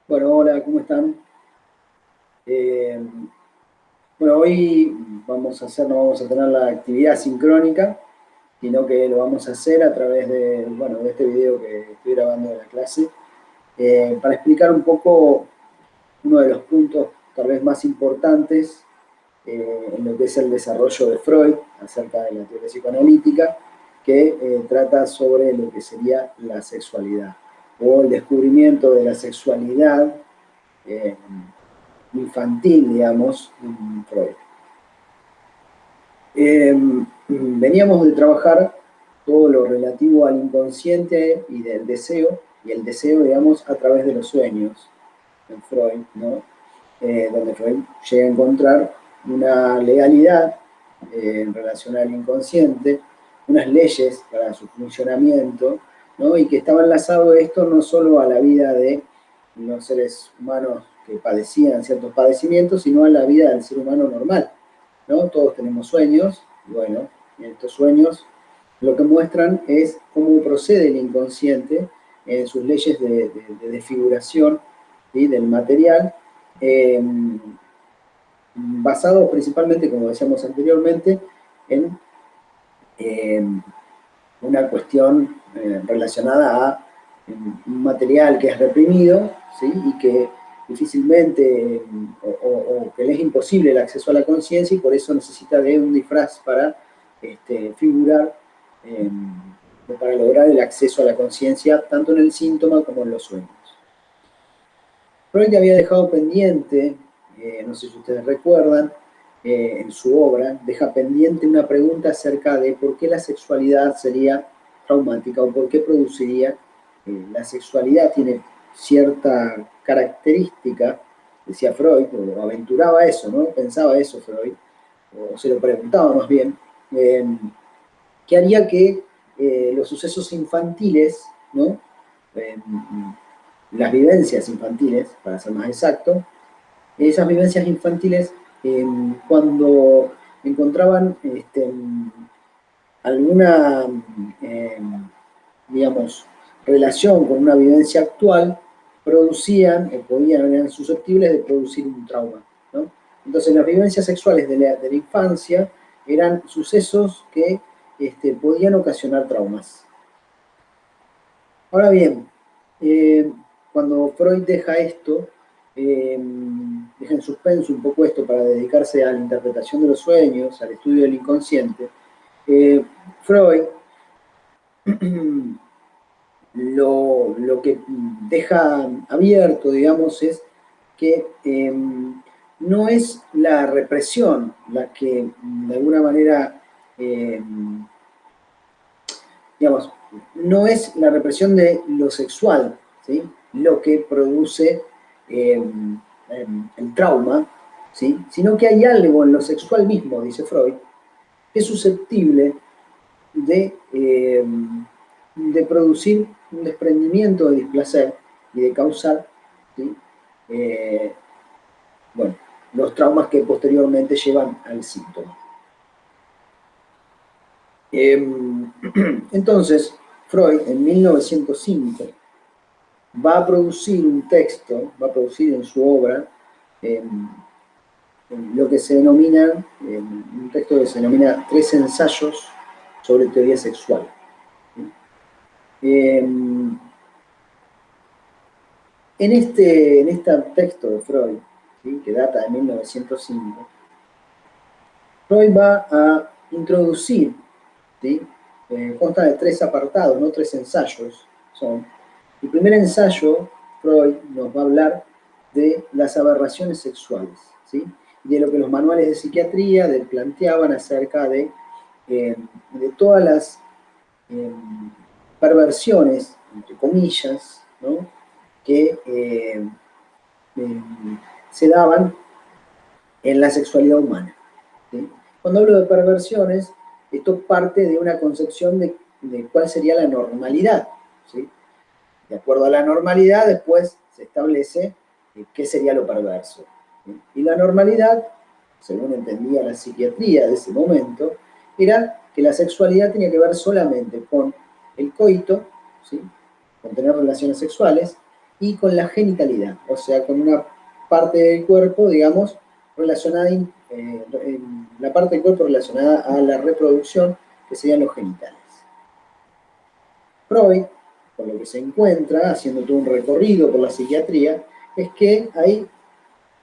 Bueno, hola, ¿cómo están? Eh, bueno, hoy no vamos a tener la actividad sincrónica, sino que lo vamos a hacer a través de este video que estoy grabando de la clase, para explicar un poco uno de los puntos tal vez más importantes en lo que es el desarrollo de Freud acerca de la teoría psicoanalítica, que trata sobre lo que sería la sexualidad o el descubrimiento de la sexualidad eh, infantil, digamos, en Freud. Veníamos de trabajar todo lo relativo al inconsciente y del deseo, y el deseo, digamos, a través de los sueños en Freud, ¿no? Donde Freud llega a encontrar una legalidad en relación al inconsciente, unas leyes para su funcionamiento, ¿no? Y que estaba enlazado esto no solo a la vida de los seres humanos que padecían ciertos padecimientos, sino a la vida del ser humano normal, ¿no? Todos tenemos sueños, y bueno, estos sueños lo que muestran es cómo procede el inconsciente en sus leyes de desfiguración, ¿sí? Del material, eh, basado principalmente, como decíamos anteriormente, en eh, una cuestión relacionada a un material que es reprimido, ¿sí? Y que difícilmente o que le es imposible el acceso a la conciencia y por eso necesita de un disfraz para figurar eh, o para lograr el acceso a la conciencia tanto en el síntoma como en los sueños. Freud había dejado pendiente, no sé si ustedes recuerdan, en su obra, deja pendiente una pregunta acerca de por qué la sexualidad sería traumática o por qué produciría. La sexualidad tiene cierta característica, decía Freud, o aventuraba eso, ¿no? Pensaba eso Freud, o se lo preguntaba más bien, eh, que haría que los sucesos infantiles, ¿no? Eh, las vivencias infantiles, para ser más exacto, esas vivencias infantiles, cuando encontraban alguna, eh, digamos, relación con una vivencia actual, producían o podían, eran susceptibles de producir un trauma, ¿no? Entonces, las vivencias sexuales de la infancia eran sucesos que podían ocasionar traumas. Ahora bien, eh, cuando Freud deja esto, eh, deja en suspenso un poco esto para dedicarse a la interpretación de los sueños, al estudio del inconsciente, Freud lo que deja abierto, digamos, es que no es la represión la que de alguna manera, eh, digamos, no es la represión de lo sexual, ¿sí? Lo que produce eh, el trauma, ¿sí? Sino que hay algo en lo sexual mismo, dice Freud, que es susceptible de producir un desprendimiento de displacer y de causar, ¿sí? eh, bueno, los traumas que posteriormente llevan al síntoma. Entonces, Freud en 1905 va a producir un texto, va a producir en su obra eh, lo que se denomina, un texto que se denomina Tres ensayos sobre teoría sexual. Eh, en este texto de Freud, ¿sí? Que data de 1905, Freud va a introducir, ¿sí? Consta de tres apartados, no tres ensayos. Son, el primer ensayo, Freud nos va a hablar de las aberraciones sexuales, ¿sí? Y de lo que los manuales de psiquiatría planteaban acerca de todas las eh, perversiones, entre comillas, ¿no? Que eh, se daban en la sexualidad humana, ¿sí? Cuando hablo de perversiones, esto parte de una concepción de cuál sería la normalidad, ¿sí? De acuerdo a la normalidad, después se establece qué sería lo perverso, ¿sí? Y la normalidad, según entendía la psiquiatría de ese momento, era que la sexualidad tenía que ver solamente con el coito, ¿sí? Con tener relaciones sexuales, y con la genitalidad, o sea, con una parte del cuerpo, digamos, relacionada, en la parte del cuerpo relacionada a la reproducción, que serían los genitales. Freud, con lo que se encuentra, haciendo todo un recorrido por la psiquiatría, es que hay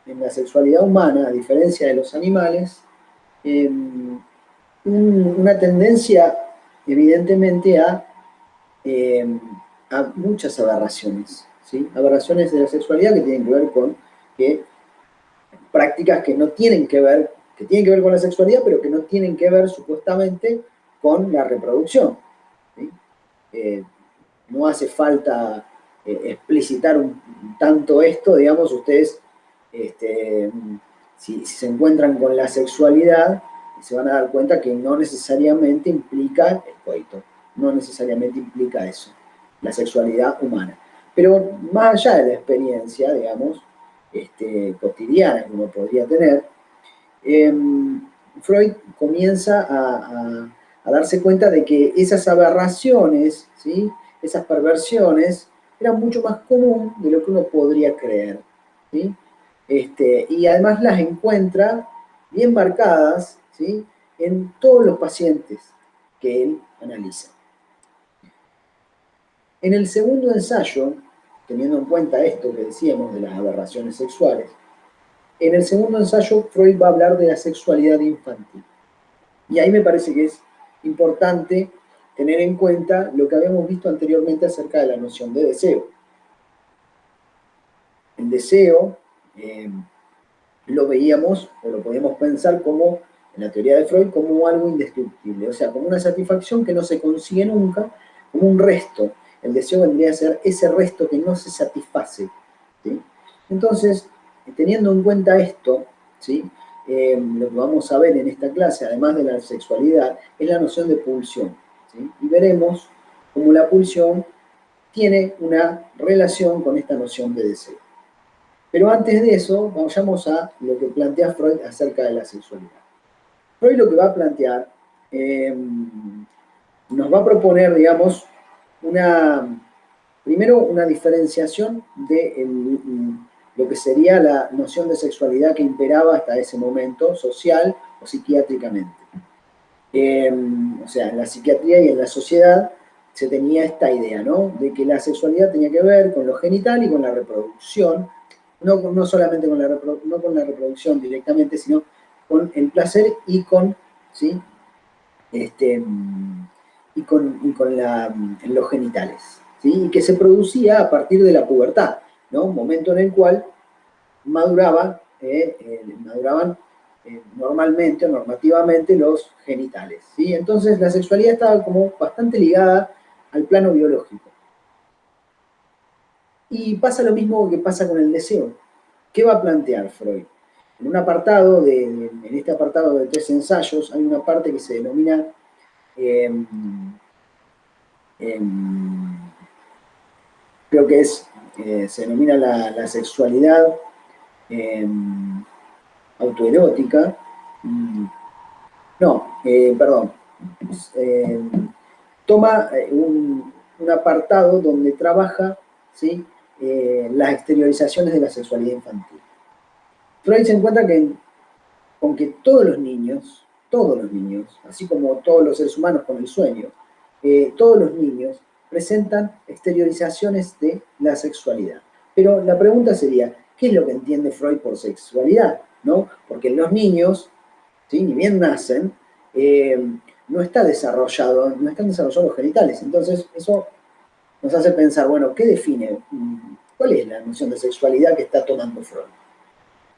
en la sexualidad humana, a diferencia de los animales, eh, una tendencia evidentemente eh, a muchas aberraciones, ¿sí? Aberraciones de la sexualidad que tienen que ver con que prácticas que no tienen que ver, que tienen que ver con la sexualidad, pero que no tienen que ver supuestamente con la reproducción, ¿sí? Eh, no hace falta explicitar tanto esto, digamos, ustedes, este, si se encuentran con la sexualidad, se van a dar cuenta que no necesariamente implica el coito, no necesariamente implica eso, la sexualidad humana. Pero más allá de la experiencia, digamos, cotidiana que uno podría tener, eh, Freud comienza a darse cuenta de que esas aberraciones, ¿sí? Esas perversiones, eran mucho más común de lo que uno podría creer, ¿sí? Y además las encuentra bien marcadas, ¿sí? En todos los pacientes que él analiza. En el segundo ensayo, teniendo en cuenta esto que decíamos de las aberraciones sexuales, en el segundo ensayo Freud va a hablar de la sexualidad infantil. Y ahí me parece que es importante tener en cuenta lo que habíamos visto anteriormente acerca de la noción de deseo. El deseo lo veíamos o lo podíamos pensar como, en la teoría de Freud, como algo indestructible, o sea, como una satisfacción que no se consigue nunca, como un resto. El deseo vendría a ser ese resto que no se satisface, ¿sí? Entonces, teniendo en cuenta esto, ¿sí? Lo que vamos a ver en esta clase, además de la sexualidad, es la noción de pulsión, ¿sí? Y veremos cómo la pulsión tiene una relación con esta noción de deseo. Pero antes de eso, vayamos a lo que plantea Freud acerca de la sexualidad. Freud lo que va a plantear, nos va a proponer, digamos, primero una diferenciación de lo que sería la noción de sexualidad que imperaba hasta ese momento, social o psiquiátricamente. O sea, en la psiquiatría y en la sociedad se tenía esta idea, ¿no? De que la sexualidad tenía que ver con lo genital y con la reproducción, no solamente con no con la reproducción directamente, sino con el placer y con, ¿sí? Y con los genitales, ¿sí? Y que se producía a partir de la pubertad, ¿no? Un momento en el cual maduraban normalmente o normativamente los genitales, ¿sí? Entonces la sexualidad estaba como bastante ligada al plano biológico. Y pasa lo mismo que pasa con el deseo. ¿Qué va a plantear Freud? En un apartado, en este apartado de 3 ensayos, hay una parte que se denomina creo que se denomina la sexualidad autoerótica. No, perdón. Eh, Toma un apartado donde trabaja, ¿sí? Las exteriorizaciones de la sexualidad infantil. Freud se encuentra con que todos los niños, así como todos los seres humanos con el sueño, todos los niños presentan exteriorizaciones de la sexualidad. Pero la pregunta sería, ¿qué es lo que entiende Freud por sexualidad? ¿No? Porque los niños, ¿sí? Ni bien nacen, no están desarrollados los genitales. Entonces, eso nos hace pensar, bueno, ¿qué define? ¿Cuál es la noción de sexualidad que está tomando Freud?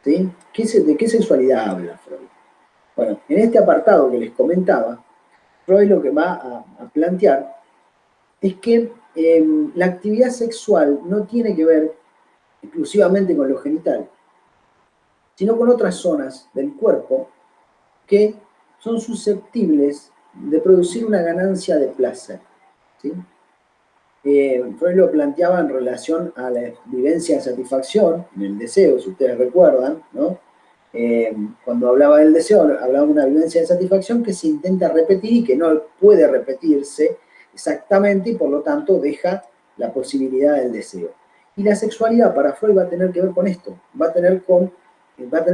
¿Sí? ¿De qué sexualidad habla Freud? Bueno, en este apartado que les comentaba, Freud lo que va a plantear es que la actividad sexual no tiene que ver exclusivamente con lo genital, sino con otras zonas del cuerpo que son susceptibles de producir una ganancia de placer, ¿sí? Freud lo planteaba en relación a la vivencia de satisfacción, en el deseo, si ustedes recuerdan, ¿no? Cuando hablaba del deseo, hablaba de una vivencia de satisfacción que se intenta repetir y que no puede repetirse exactamente y por lo tanto deja la posibilidad del deseo. Y la sexualidad para Freud va a tener que ver con esto, va a tener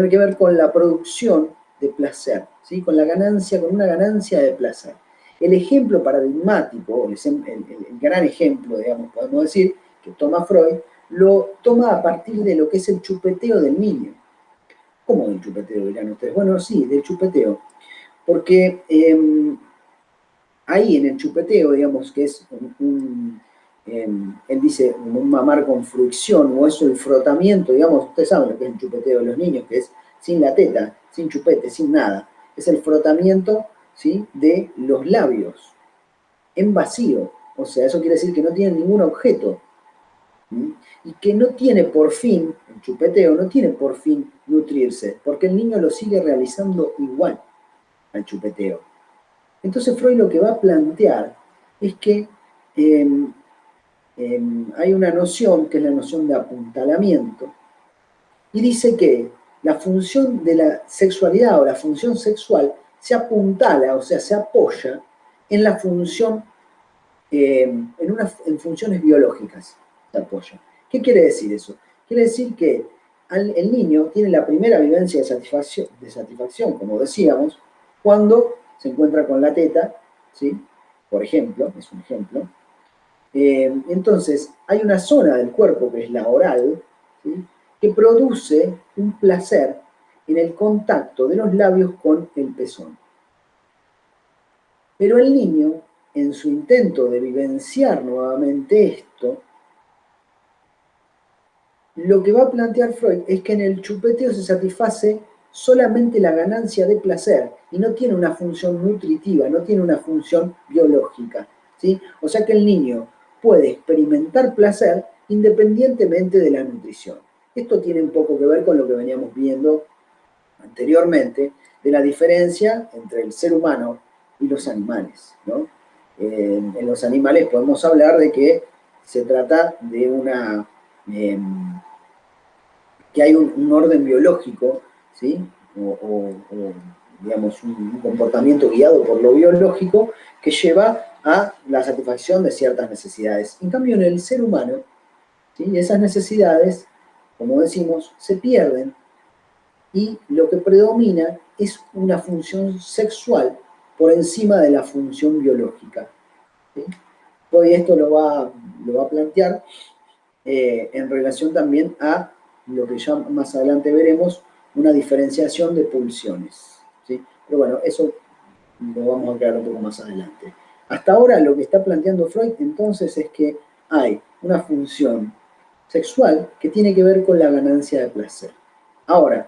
que ver con la producción de placer, ¿sí? Con la ganancia, con una ganancia de placer. El ejemplo paradigmático, el gran ejemplo, digamos, podemos decir, que toma Freud, lo toma a partir de lo que es el chupeteo del niño. ¿Cómo del chupeteo, dirán ustedes? Bueno, sí, del chupeteo. Porque ahí en el chupeteo, digamos, que es él dice un mamar con fricción, o eso el frotamiento, digamos, ustedes saben lo que es el chupeteo de los niños, que es sin la teta, sin chupete, sin nada. Es el frotamiento, ¿sí?, de los labios en vacío. O sea, eso quiere decir que no tienen ningún objeto. ¿Sí? Y que no tiene por fin, el chupeteo no tiene por fin nutrirse, porque el niño lo sigue realizando igual al chupeteo. Entonces Freud lo que va a plantear es que eh, hay una noción que es la noción de apuntalamiento, y dice que la función de la sexualidad o la función sexual se apuntala, o sea, se apoya en la función, en funciones biológicas, se apoya. ¿Qué quiere decir eso? Quiere decir que el niño tiene la primera vivencia de satisfacción, como decíamos, cuando se encuentra con la teta, ¿sí? Por ejemplo, es un ejemplo. Entonces, hay una zona del cuerpo que es la oral, ¿sí?, que produce un placer en el contacto de los labios con el pezón. Pero el niño, en su intento de vivenciar nuevamente esto, lo que va a plantear Freud es que en el chupeteo se satisface solamente la ganancia de placer y no tiene una función nutritiva, no tiene una función biológica, ¿sí? O sea que el niño puede experimentar placer independientemente de la nutrición. Esto tiene un poco que ver con lo que veníamos viendo anteriormente de la diferencia entre el ser humano y los animales, ¿no? En los animales podemos hablar de que se trata de una... que hay un orden biológico, ¿sí? O, digamos, un comportamiento guiado por lo biológico que lleva a la satisfacción de ciertas necesidades. En cambio, en el ser humano, ¿sí?, esas necesidades, como decimos, se pierden y lo que predomina es una función sexual por encima de la función biológica, ¿sí? Hoy esto lo va a plantear en relación también a lo que ya más adelante veremos, una diferenciación de pulsiones, ¿sí? Pero bueno, eso lo vamos a aclarar un poco más adelante. Hasta ahora lo que está planteando Freud entonces es que hay una función sexual que tiene que ver con la ganancia de placer. Ahora,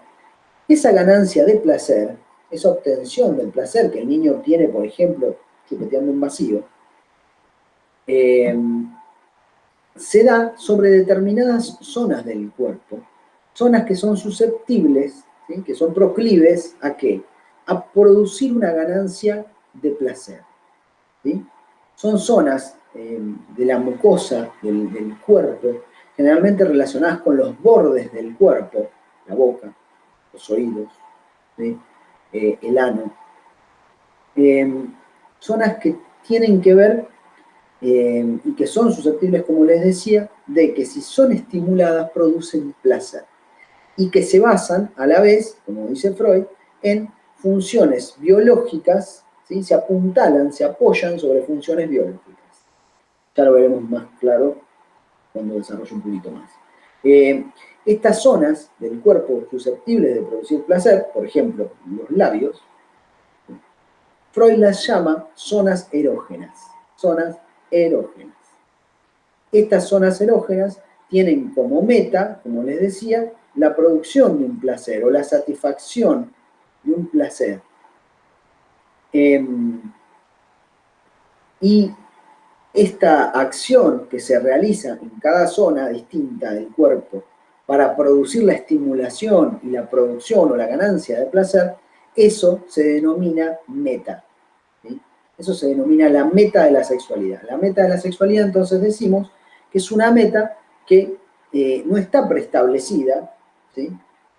esa ganancia de placer, esa obtención del placer que el niño obtiene, por ejemplo, chupeteando un vacío, eh, se da sobre determinadas zonas del cuerpo, zonas que son susceptibles, ¿sí?, que son proclives ¿a qué? A producir una ganancia de placer, ¿sí? Son zonas de la mucosa del cuerpo, generalmente relacionadas con los bordes del cuerpo, la boca, los oídos, ¿sí?, el ano, zonas que tienen que ver y que son susceptibles, como les decía, de que si son estimuladas producen placer y que se basan a la vez, como dice Freud, en funciones biológicas, ¿sí?, se apuntalan, se apoyan sobre funciones biológicas. Ya lo veremos más claro cuando desarrolle un poquito más. Estas zonas del cuerpo susceptibles de producir placer, por ejemplo, los labios, Freud las llama zonas erógenas. Zonas erógenas. Estas zonas erógenas tienen como meta, como les decía, la producción de un placer o la satisfacción de un placer. Y esta acción que se realiza en cada zona distinta del cuerpo para producir la estimulación y la producción o la ganancia de placer, eso se denomina meta, ¿sí? Eso se denomina la meta de la sexualidad. La meta de la sexualidad, entonces, decimos que es una meta que no está preestablecida, ¿sí?,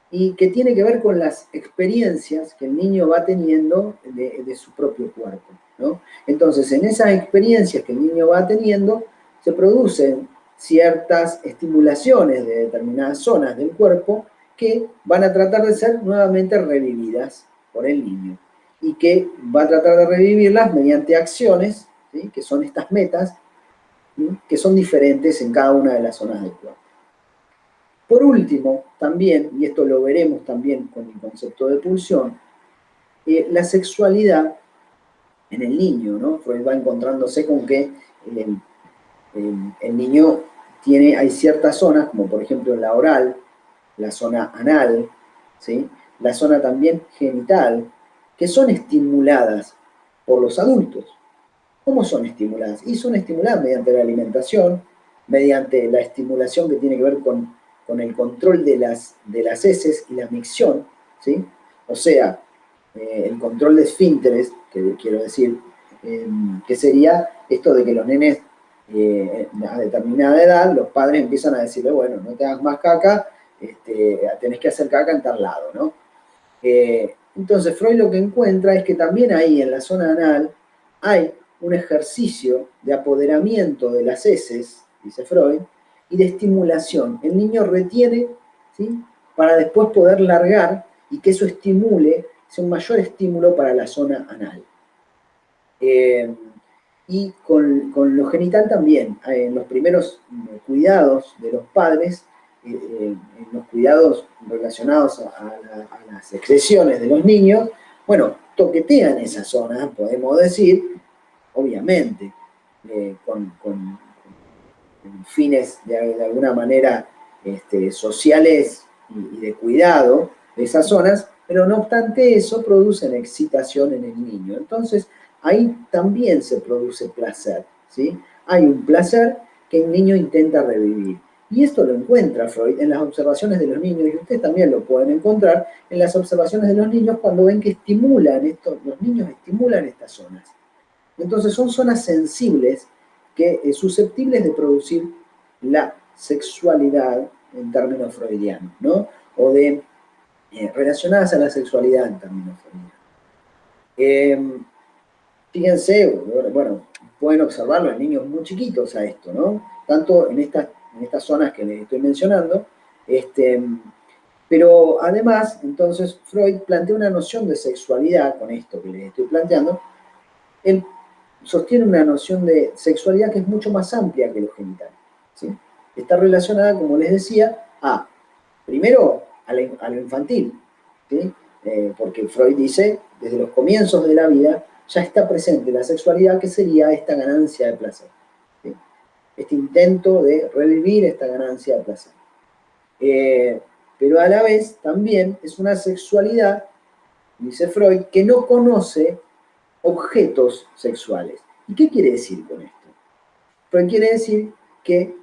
y que tiene que ver con las experiencias que el niño va teniendo de su propio cuerpo, ¿no? Entonces, en esas experiencias que el niño va teniendo, se producen ciertas estimulaciones de determinadas zonas del cuerpo que van a tratar de ser nuevamente revividas por el niño y que va a tratar de revivirlas mediante acciones, ¿sí? Que son estas metas, ¿sí? Que son diferentes en cada una de las zonas del cuerpo. Por último, también, y esto lo veremos también con el concepto de pulsión, la sexualidad en el niño, ¿no? Freud va encontrándose con que el niño hay ciertas zonas, como por ejemplo la oral, la zona anal, ¿sí? La zona también genital, que son estimuladas por los adultos. ¿Cómo son estimuladas? Y son estimuladas mediante la alimentación, mediante la estimulación que tiene que ver con el control de las heces y la micción, ¿sí? O sea, el control de esfínteres, que quiero decir, que sería esto de que los nenes a determinada edad, los padres empiezan a decirle, bueno, no te hagas más caca, tenés que hacer caca en tal lado, ¿no? Entonces Freud lo que encuentra es que también ahí en la zona anal hay un ejercicio de apoderamiento de las heces, dice Freud, y de estimulación. El niño retiene, ¿sí? Para después poder largar y que eso estimule, sea un mayor estímulo para la zona anal. Y con lo genital también, en los primeros cuidados de los padres, en los cuidados relacionados a las excreciones de los niños, bueno, toquetean esa zona, podemos decir, obviamente, con fines de alguna manera sociales y de cuidado de esas zonas, pero no obstante eso producen excitación en el niño. Entonces, ahí también se produce placer, ¿sí? Hay un placer que el niño intenta revivir. Y esto lo encuentra Freud en las observaciones de los niños, y ustedes también lo pueden encontrar en las observaciones de los niños cuando ven que los niños estimulan estas zonas. Entonces son zonas sensibles que susceptibles de producir la sexualidad en términos freudianos, ¿no? O de relacionadas a la sexualidad en términos freudianos. Fíjense, bueno, pueden observarlo en niños muy chiquitos a esto, ¿no? Tanto en estas zonas que les estoy mencionando, pero además, entonces, Freud plantea una noción de sexualidad con esto que les estoy planteando. Él sostiene una noción de sexualidad que es mucho más amplia que lo genital, ¿sí? Está relacionada, como les decía, primero, a lo infantil, ¿sí? Porque Freud dice, desde los comienzos de la vida, ya está presente la sexualidad, que sería esta ganancia de placer, ¿sí? Este intento de revivir esta ganancia de placer. Pero a la vez también es una sexualidad, dice Freud, que no conoce objetos sexuales. ¿Y qué quiere decir con esto? Freud quiere decir que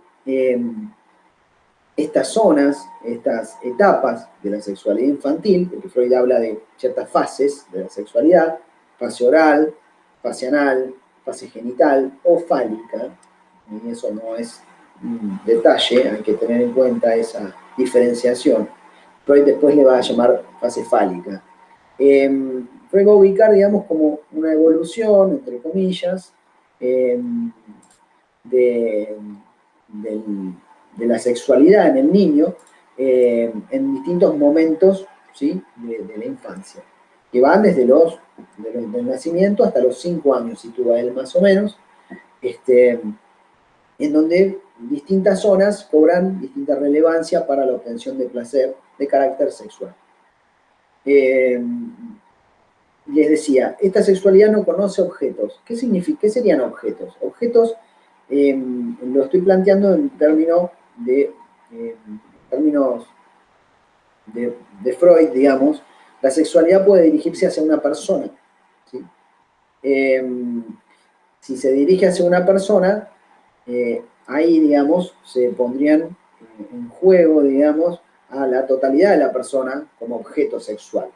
estas zonas, estas etapas de la sexualidad infantil, porque Freud habla de ciertas fases de la sexualidad, fase oral, fase anal, fase genital o fálica, y eso no es un detalle, hay que tener en cuenta esa diferenciación. Freud después le va a llamar fase fálica. Freud va a ubicar, digamos, como una evolución, entre comillas, de, de la sexualidad en el niño en distintos momentos, ¿sí? de la infancia, que van desde del nacimiento hasta los 5 años, sitúa él más o menos, en donde distintas zonas cobran distinta relevancia para la obtención de placer de carácter sexual. Les decía, esta sexualidad no conoce objetos. ¿Qué significa? ¿Qué serían objetos? Objetos lo estoy planteando en términos de Freud, digamos. La sexualidad puede dirigirse hacia una persona, ¿sí? Si se dirige hacia una persona, ahí, digamos, se pondrían en juego, digamos, a la totalidad de la persona como objeto sexual.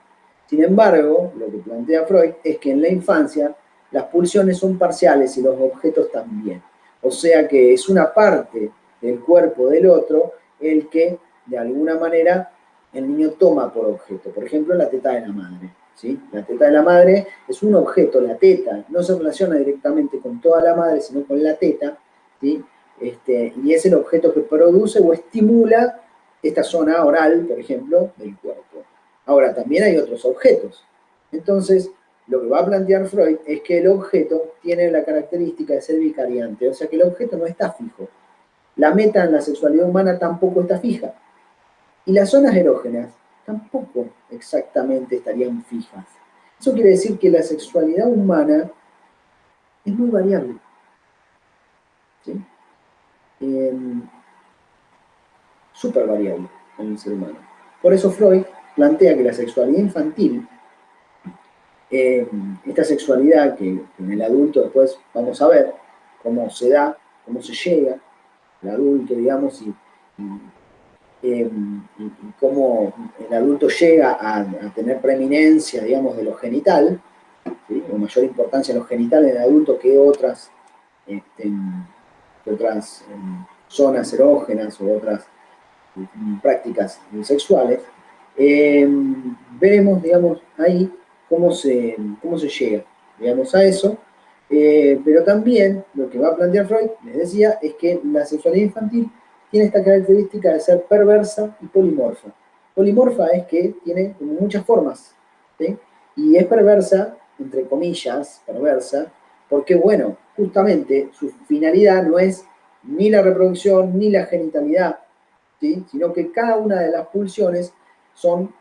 Sin embargo, lo que plantea Freud es que en la infancia las pulsiones son parciales y los objetos también. O sea que es una parte del cuerpo del otro el que, de alguna manera, el niño toma por objeto. Por ejemplo, la teta de la madre, ¿sí? La teta de la madre es un objeto, la teta no se relaciona directamente con toda la madre, sino con la teta, ¿sí? y es el objeto que produce o estimula esta zona oral, por ejemplo, del cuerpo. Ahora, también hay otros objetos. Entonces, lo que va a plantear Freud es que el objeto tiene la característica de ser vicariante, o sea que el objeto no está fijo. La meta en la sexualidad humana tampoco está fija. Y las zonas erógenas tampoco exactamente estarían fijas. Eso quiere decir que la sexualidad humana es muy variable. ¿Sí? Súper variable en el ser humano. Por eso Freud plantea que la sexualidad infantil, esta sexualidad que en el adulto después vamos a ver cómo se da, cómo se llega al adulto, digamos, y cómo el adulto llega a tener preeminencia, digamos, de lo genital, ¿sí? O mayor importancia en lo genital en el adulto que otras, este, zonas erógenas o otras prácticas sexuales, veremos, digamos, ahí cómo se llega, digamos, a eso. Pero también lo que va a plantear Freud, les decía, es que la sexualidad infantil tiene esta característica de ser perversa y polimorfa. Polimorfa es que tiene muchas formas, ¿sí? Y es perversa, entre comillas, perversa, porque, bueno, justamente su finalidad no es ni la reproducción ni la genitalidad, ¿sí? Sino que cada una de las pulsiones son,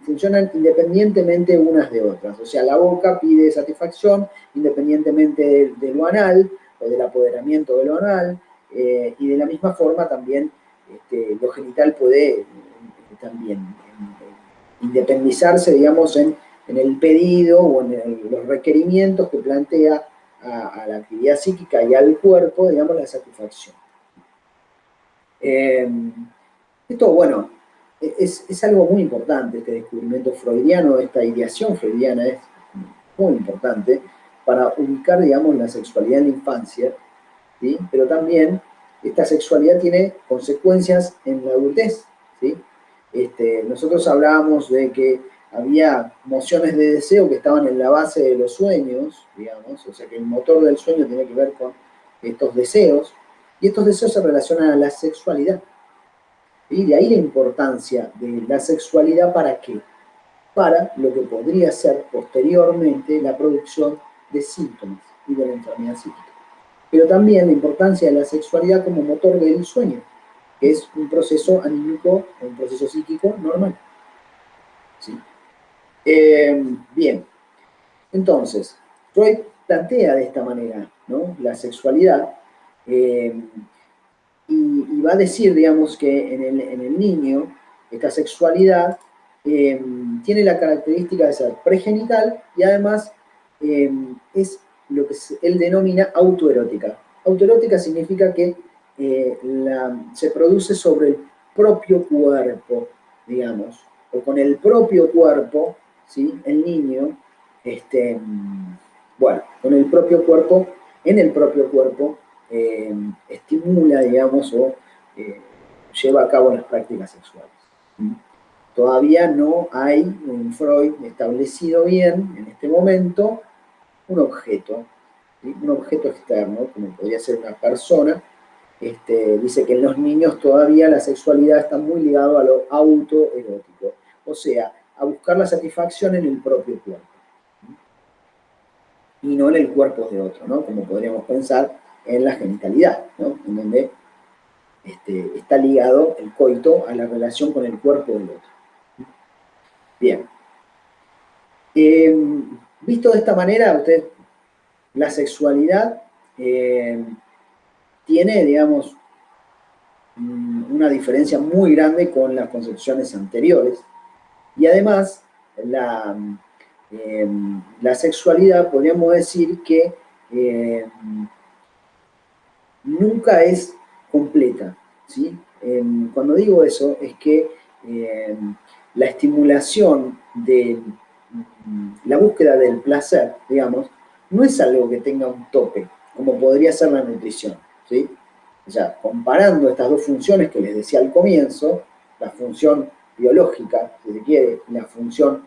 funcionan independientemente unas de otras. O sea, la boca pide satisfacción independientemente de lo anal o del apoderamiento de lo anal, y de la misma forma también lo genital puede también independizarse, digamos, en el pedido o en los requerimientos que plantea a la actividad psíquica y al cuerpo, digamos, la satisfacción. Esto, bueno, es algo muy importante, este descubrimiento freudiano, esta ideación freudiana es muy importante para ubicar, digamos, la sexualidad en la infancia, ¿sí? Pero también esta sexualidad tiene consecuencias en la adultez, ¿sí? Nosotros hablábamos de que había mociones de deseo que estaban en la base de los sueños, digamos, o sea que el motor del sueño tiene que ver con estos deseos, y estos deseos se relacionan a la sexualidad. Y de ahí la importancia de la sexualidad, ¿para qué? Para lo que podría ser posteriormente la producción de síntomas y de la enfermedad psíquica. Pero también la importancia de la sexualidad como motor del sueño, que es un proceso anímico, un proceso psíquico normal. ¿Sí? Bien, entonces, Freud plantea de esta manera, ¿no?, la sexualidad, y va a decir, digamos, que en el niño esta sexualidad tiene la característica de ser pregenital y además es lo que él denomina autoerótica. Autoerótica significa que se produce sobre el propio cuerpo, digamos, o con el propio cuerpo, ¿sí? El niño, bueno, con el propio cuerpo, en el propio cuerpo, estimula, digamos, o lleva a cabo las prácticas sexuales. Todavía no hay un Freud establecido bien en este momento un objeto, ¿sí? Un objeto externo, como podría ser una persona. Dice que en los niños todavía la sexualidad está muy ligada a lo autoerótico, o sea, a buscar la satisfacción en el propio cuerpo y no en el cuerpo de otro, ¿no? Como podríamos pensar en la genitalidad, ¿no? En donde está ligado el coito a la relación con el cuerpo del otro. Bien. Visto de esta manera, la sexualidad tiene, digamos, una diferencia muy grande con las concepciones anteriores. Y además, la sexualidad, podríamos decir que nunca es completa, ¿sí? Cuando digo eso, es que la estimulación de la búsqueda del placer, digamos, no es algo que tenga un tope, como podría ser la nutrición, ¿sí? O sea, comparando estas dos funciones que les decía al comienzo, la función biológica, si se quiere, y la función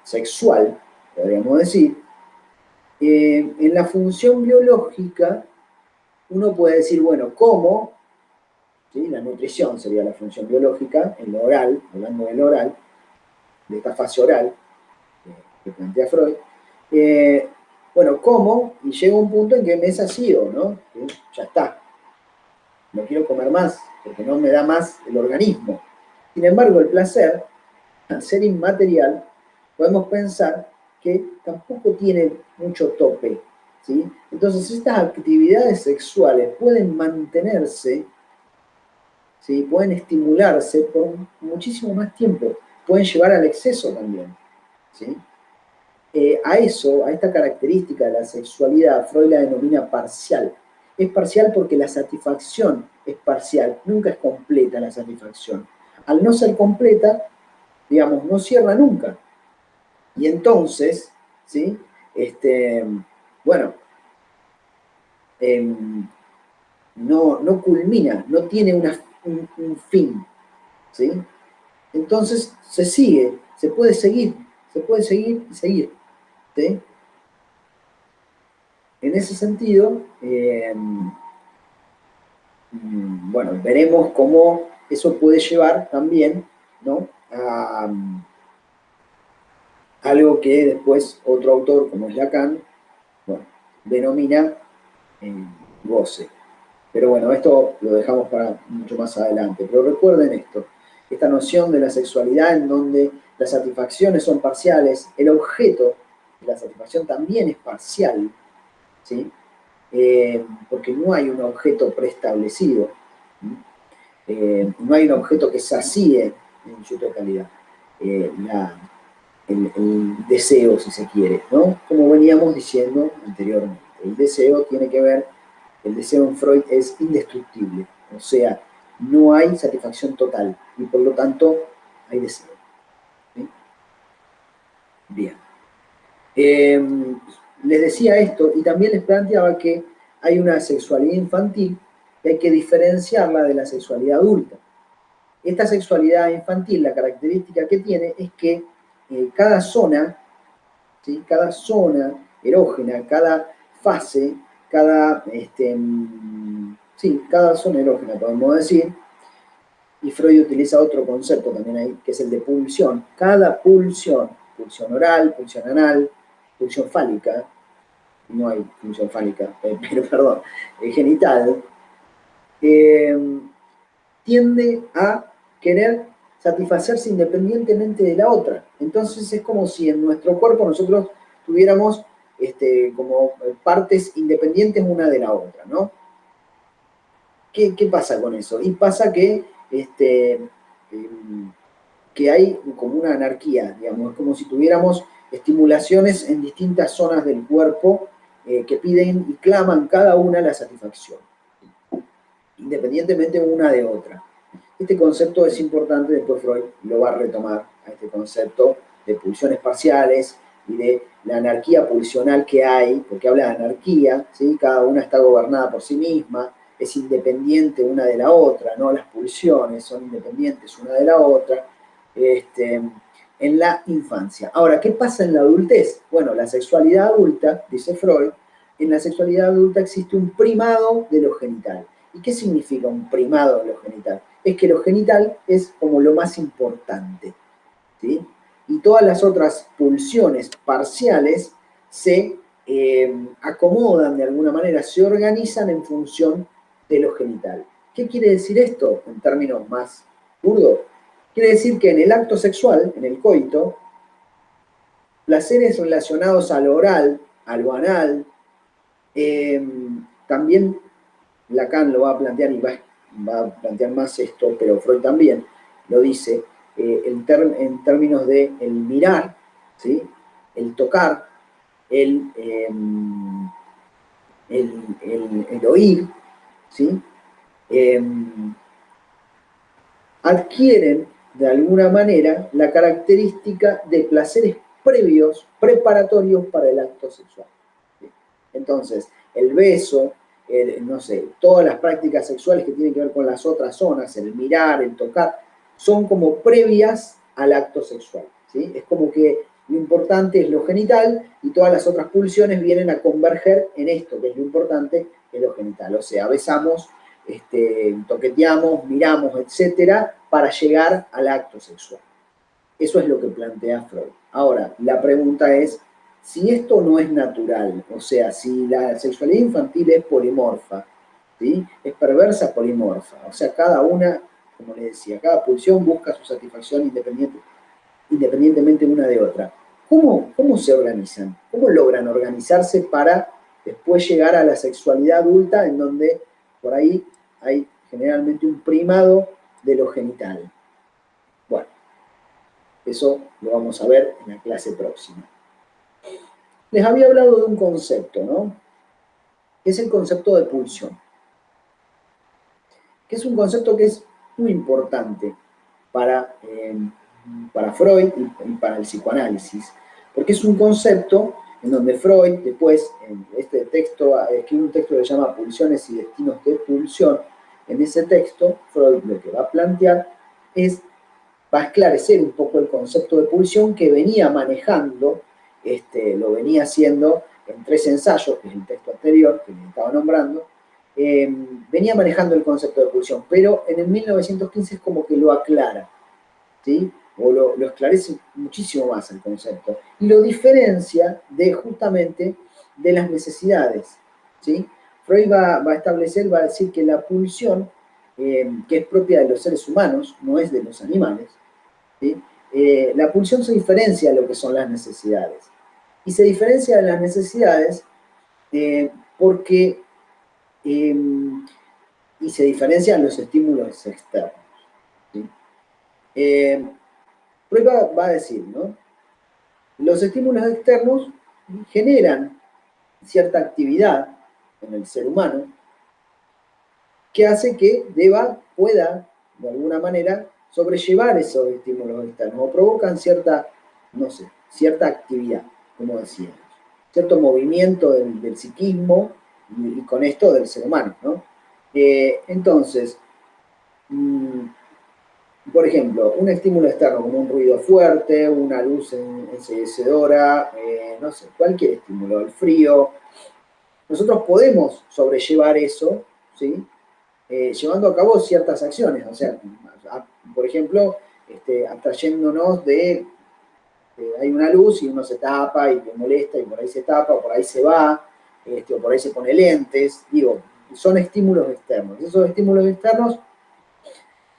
sexual, podríamos decir, en la función biológica uno puede decir, bueno, ¿cómo? ¿Sí? La nutrición sería la función biológica, en lo oral, hablando del oral, de esta fase oral que plantea Freud. Bueno, ¿cómo? Y llega un punto en que me he saciado, ¿no? Que ya está, no quiero comer más, porque no me da más el organismo. Sin embargo, el placer, al ser inmaterial, podemos pensar que tampoco tiene mucho tope, ¿sí? Entonces, estas actividades sexuales pueden mantenerse, ¿sí? Pueden estimularse por muchísimo más tiempo, pueden llevar al exceso también, ¿sí? A eso, a esta característica de la sexualidad, Freud la denomina parcial. Es parcial porque la satisfacción es parcial, nunca es completa la satisfacción. Al no ser completa, digamos, no cierra nunca. Y entonces, ¿sí? Bueno, eh, no culmina, no tiene un fin, ¿sí? Entonces se sigue, se puede seguir y seguir, ¿sí? En ese sentido, bueno, veremos cómo eso puede llevar también, ¿no? A algo que después otro autor, como es Lacan, bueno, denomina goce. Pero bueno, esto lo dejamos para mucho más adelante. Pero recuerden esto, esta noción de la sexualidad en donde las satisfacciones son parciales, el objeto de la satisfacción también es parcial, ¿sí? Porque no hay un objeto preestablecido, no hay un objeto que sacie en su totalidad el deseo, si se quiere, ¿no? Como veníamos diciendo anteriormente. El deseo tiene que ver, el deseo en Freud es indestructible, o sea, no hay satisfacción total y por lo tanto hay deseo. ¿Sí? Bien. Eh, Les decía esto y también les planteaba que hay una sexualidad infantil que hay que diferenciarla de la sexualidad adulta. Esta sexualidad infantil, la característica que tiene es que cada zona, ¿sí? Cada zona erógena, cada fase, sí, cada zona erógena, podemos decir, y Freud utiliza otro concepto también ahí, que es el de pulsión. Cada pulsión, pulsión oral, pulsión anal, pulsión fálica, no hay pulsión fálica, pero perdón, genital, eh, tiende a querer satisfacerse independientemente de la otra. Entonces es como si en nuestro cuerpo nosotros tuviéramos como partes independientes una de la otra, ¿no? ¿Qué pasa con eso? Y pasa que hay como una anarquía, digamos, es como si tuviéramos estimulaciones en distintas zonas del cuerpo que piden y claman cada una la satisfacción, independientemente una de otra. Este concepto es importante, después Freud lo va a retomar a este concepto de pulsiones parciales y de la anarquía pulsional que hay, porque habla de anarquía, ¿sí? Cada una está gobernada por sí misma, es independiente una de la otra, ¿no? Las pulsiones son independientes una de la otra, en la infancia. Ahora, ¿qué pasa en la adultez? Bueno, la sexualidad adulta, dice Freud, en la sexualidad adulta existe un primado de lo genital. ¿Y qué significa un primado de lo genital? Es que lo genital es como lo más importante, ¿sí? Y todas las otras pulsiones parciales se acomodan de alguna manera, se organizan en función de lo genital. ¿Qué quiere decir esto en términos más burdos? Quiere decir que en el acto sexual, en el coito, placeres relacionados a lo oral, a lo anal, también Lacan lo va a plantear y va a plantear más esto, pero Freud también lo dice, en términos de el mirar, ¿sí? El tocar, el, eh, el oír, ¿sí? Eh, Adquieren de alguna manera la característica de placeres previos, preparatorios para el acto sexual. Entonces, el beso, no sé, todas las prácticas sexuales que tienen que ver con las otras zonas, el mirar, el tocar, son como previas al acto sexual, ¿sí? Es como que lo importante es lo genital y todas las otras pulsiones vienen a converger en esto, que es lo importante, es lo genital. O sea, besamos, toqueteamos, miramos, etcétera, para llegar al acto sexual. Eso es lo que plantea Freud. Ahora, la pregunta es, si esto no es natural, o sea, si la sexualidad infantil es polimorfa, ¿sí? Es perversa polimorfa, o sea, cada una, como les decía, cada pulsión busca su satisfacción independientemente una de otra. ¿Cómo se organizan? ¿Cómo logran organizarse para después llegar a la sexualidad adulta en donde por ahí hay generalmente un primado de lo genital? Bueno, eso lo vamos a ver en la clase próxima. Les había hablado de un concepto, ¿no? Que es el concepto de pulsión. Que es un concepto que es muy importante para Freud y para el psicoanálisis. Porque es un concepto en donde Freud, después, en este texto, escribe un texto que se llama Pulsiones y Destinos de Pulsión. En ese texto, Freud lo que va a plantear es va a esclarecer un poco el concepto de pulsión que venía manejando, lo venía haciendo en 3 ensayos, que es el texto anterior que les estaba nombrando, venía manejando el concepto de pulsión, pero en el 1915 es como que lo aclara, ¿sí? O lo esclarece muchísimo más el concepto, y lo diferencia de justamente de las necesidades, ¿sí? Freud va a establecer, va a decir que la pulsión, que es propia de los seres humanos, no es de los animales, ¿sí? La pulsión se diferencia de lo que son las necesidades. Y se diferencia de las necesidades porque eh, y se diferencian los estímulos externos, ¿sí? Freud va a decir, ¿no? Los estímulos externos generan cierta actividad en el ser humano que hace que pueda, de alguna manera, sobrellevar esos estímulos externos o provocan cierta, no sé, cierta actividad, como decíamos, cierto movimiento del psiquismo y con esto del ser humano, ¿no? Entonces, por ejemplo, un estímulo externo como un ruido fuerte, una luz ensayecedora, no sé, cualquier estímulo, el frío, nosotros podemos sobrellevar eso, ¿sí? Llevando a cabo ciertas acciones, o sea, por ejemplo, abstrayéndonos hay una luz y uno se tapa y te molesta y por ahí se tapa, o por ahí se va, o por ahí se pone lentes, digo, son estímulos externos. Esos estímulos externos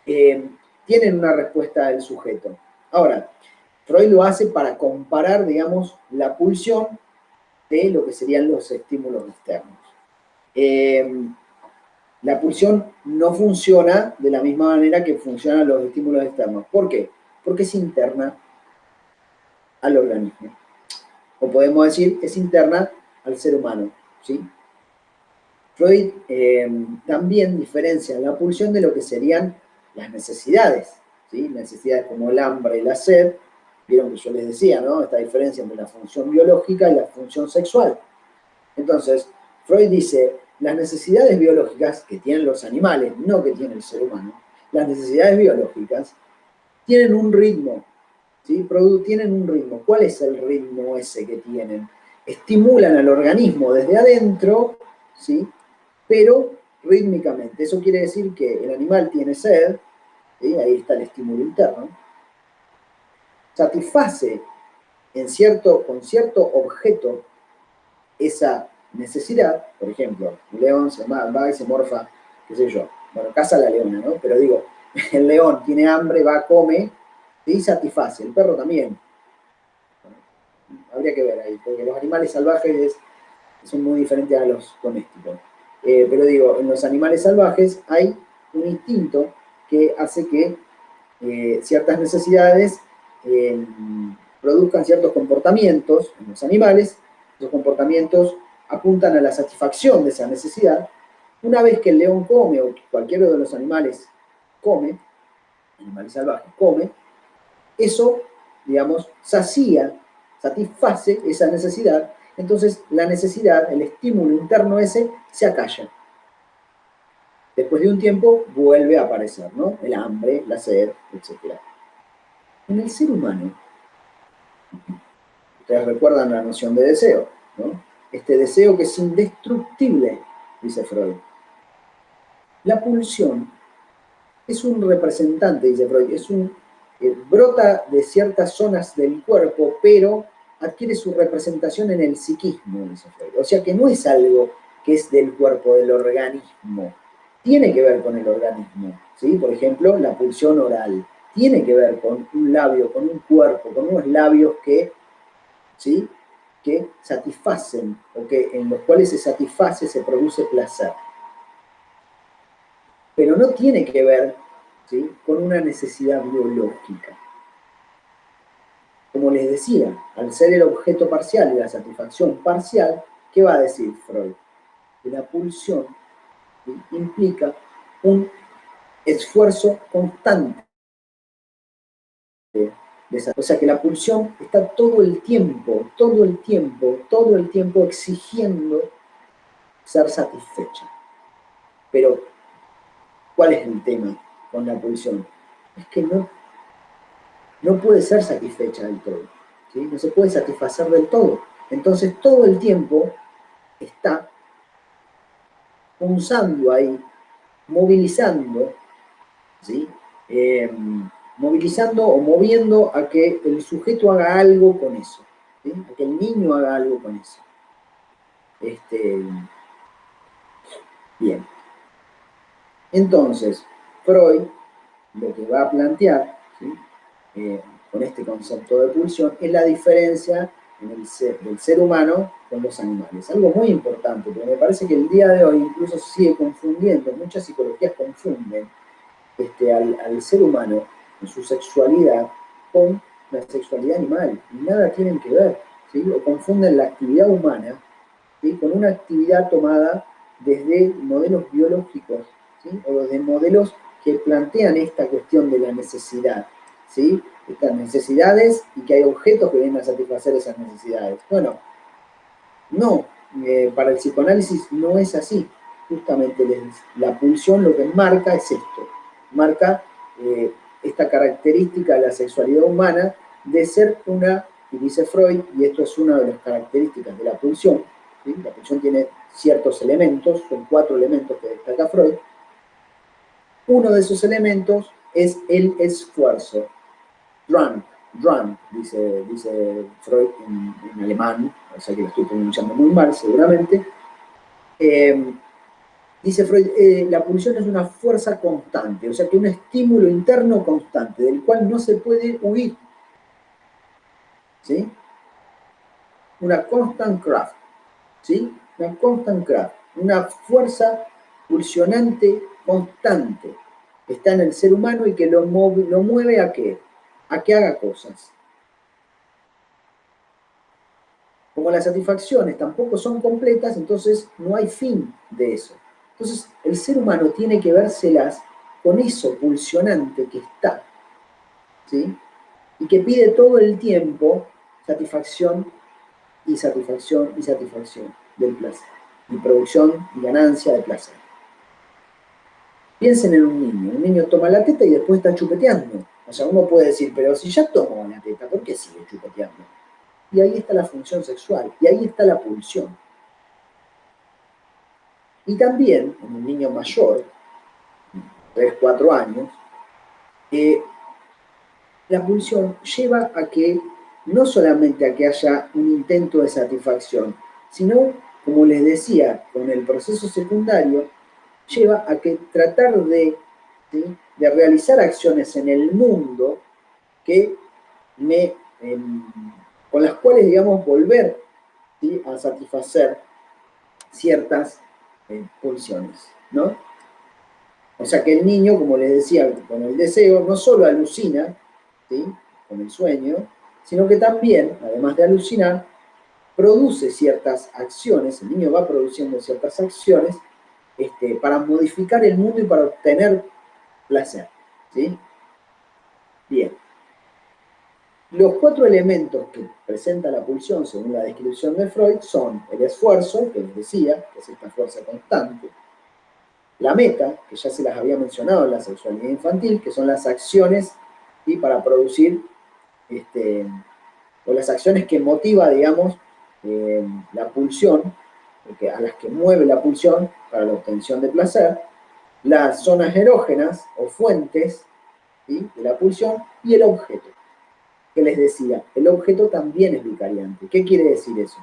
eh, tienen una respuesta del sujeto. Ahora, Freud lo hace para comparar, digamos, la pulsión de lo que serían los estímulos externos. La pulsión no funciona de la misma manera que funcionan los estímulos externos. ¿Por qué? Porque es interna al organismo. O podemos decir, es interna al ser humano, ¿sí? Freud también diferencia la pulsión de lo que serían las necesidades, ¿sí? Necesidades como el hambre y la sed. Vieron que yo les decía, ¿no? Esta diferencia entre la función biológica y la función sexual. Entonces, Freud dice, las necesidades biológicas que tienen los animales, no que tiene el ser humano, las necesidades biológicas tienen un ritmo, ¿sí? Tienen un ritmo. ¿Cuál es el ritmo ese que tienen? Estimulan al organismo desde adentro, ¿sí? Pero rítmicamente. Eso quiere decir que el animal tiene sed, ¿sí? Ahí está el estímulo interno, satisface con cierto objeto esa necesidad. Por ejemplo, un león va y se morfa, qué sé yo, bueno, caza a la leona, ¿no? Pero digo, el león tiene hambre, va, come y satisface, el perro también. Bueno, habría que ver ahí, porque los animales salvajes son muy diferentes a los domésticos. Pero digo, en los animales salvajes hay un instinto que hace que ciertas necesidades eh, produzcan ciertos comportamientos en los animales. Esos comportamientos apuntan a la satisfacción de esa necesidad. Una vez que el león come o cualquiera de los animales come, animales salvajes come, eso, digamos, satisface esa necesidad. Entonces la necesidad, el estímulo interno ese, se acalla. Después de un tiempo vuelve a aparecer, ¿no? El hambre, la sed, etc. En el ser humano, ustedes recuerdan la noción de deseo, ¿no? Este deseo que es indestructible, dice Freud. La pulsión es un representante, dice Freud, brota de ciertas zonas del cuerpo, pero adquiere su representación en el psiquismo, dice Freud. O sea que no es algo que es del cuerpo, del organismo. Tiene que ver con el organismo, ¿sí? Por ejemplo, la pulsión oral. Tiene que ver con un labio, con un cuerpo, con unos labios que, ¿sí?, que satisfacen, o que en los cuales se satisface, se produce placer. Pero no tiene que ver, ¿sí?, con una necesidad biológica. Como les decía, al ser el objeto parcial y la satisfacción parcial, ¿qué va a decir Freud? Que la pulsión, ¿sí?, implica un esfuerzo constante. O sea que la pulsión está todo el tiempo exigiendo ser satisfecha. Pero, ¿cuál es el tema con la pulsión? Es que no puede ser satisfecha del todo, ¿sí? No se puede satisfacer del todo. Entonces todo el tiempo está punzando ahí, movilizando, ¿sí? Movilizando o moviendo a que el sujeto haga algo con eso, ¿sí? A que el niño haga algo con eso. Bien. Entonces, Freud lo que va a plantear, ¿sí?, con este concepto de pulsión es la diferencia del ser humano con los animales. Algo muy importante, porque me parece que el día de hoy incluso se sigue confundiendo, muchas psicologías confunden al ser humano en su sexualidad con la sexualidad animal, y nada tienen que ver, ¿sí? O confunden la actividad humana, ¿sí?, con una actividad tomada desde modelos biológicos, ¿sí?, o desde modelos que plantean esta cuestión de la necesidad, ¿sí?, estas necesidades, y que hay objetos que vienen a satisfacer esas necesidades. Bueno, no, para el psicoanálisis no es así. Justamente la pulsión lo que marca es esto, marca esta característica de la sexualidad humana de ser una, y dice Freud, y esto es una de las características de la pulsión, ¿sí? La pulsión tiene ciertos elementos, son 4 elementos que destaca Freud. Uno de esos elementos es el esfuerzo. Drang, dice Freud en alemán, o sea que lo estoy pronunciando muy mal seguramente. Dice Freud, la pulsión es una fuerza constante, o sea que un estímulo interno constante, del cual no se puede huir, ¿sí? Una constant craft, ¿sí? Una constant craft, una fuerza pulsionante constante que está en el ser humano y que lo mueve ¿a qué? A que haga cosas. Como las satisfacciones tampoco son completas, entonces no hay fin de eso. Entonces el ser humano tiene que vérselas con eso pulsionante que está, ¿sí?, y que pide todo el tiempo satisfacción y satisfacción y satisfacción del placer, y producción y ganancia de placer. Piensen en un niño toma la teta y después está chupeteando. O sea, uno puede decir, pero si ya tomó la teta, ¿por qué sigue chupeteando? Y ahí está la función sexual, y ahí está la pulsión. Y también, en un niño mayor, 3, 4 años, la pulsión lleva a que, no solamente a que haya un intento de satisfacción, sino, como les decía, con el proceso secundario, lleva a que tratar ¿sí?, de realizar acciones en el mundo que con las cuales, digamos, volver, ¿sí?, a satisfacer ciertas pulsiones, ¿no? O sea que el niño, como les decía, con el deseo, no solo alucina, ¿sí?, con el sueño, sino que también, además de alucinar, produce ciertas acciones, el niño va produciendo ciertas acciones para modificar el mundo y para obtener placer, ¿sí? Bien. Los 4 elementos que presenta la pulsión, según la descripción de Freud, son el esfuerzo, que les decía, que es esta fuerza constante, la meta, que ya se las había mencionado en la sexualidad infantil, que son las acciones y para producir, o las acciones que motiva, digamos, la pulsión, a las que mueve la pulsión para la obtención de placer, las zonas erógenas o fuentes, ¿sí?, de la pulsión, y el objeto. Que les decía, el objeto también es vicariante. ¿Qué quiere decir eso?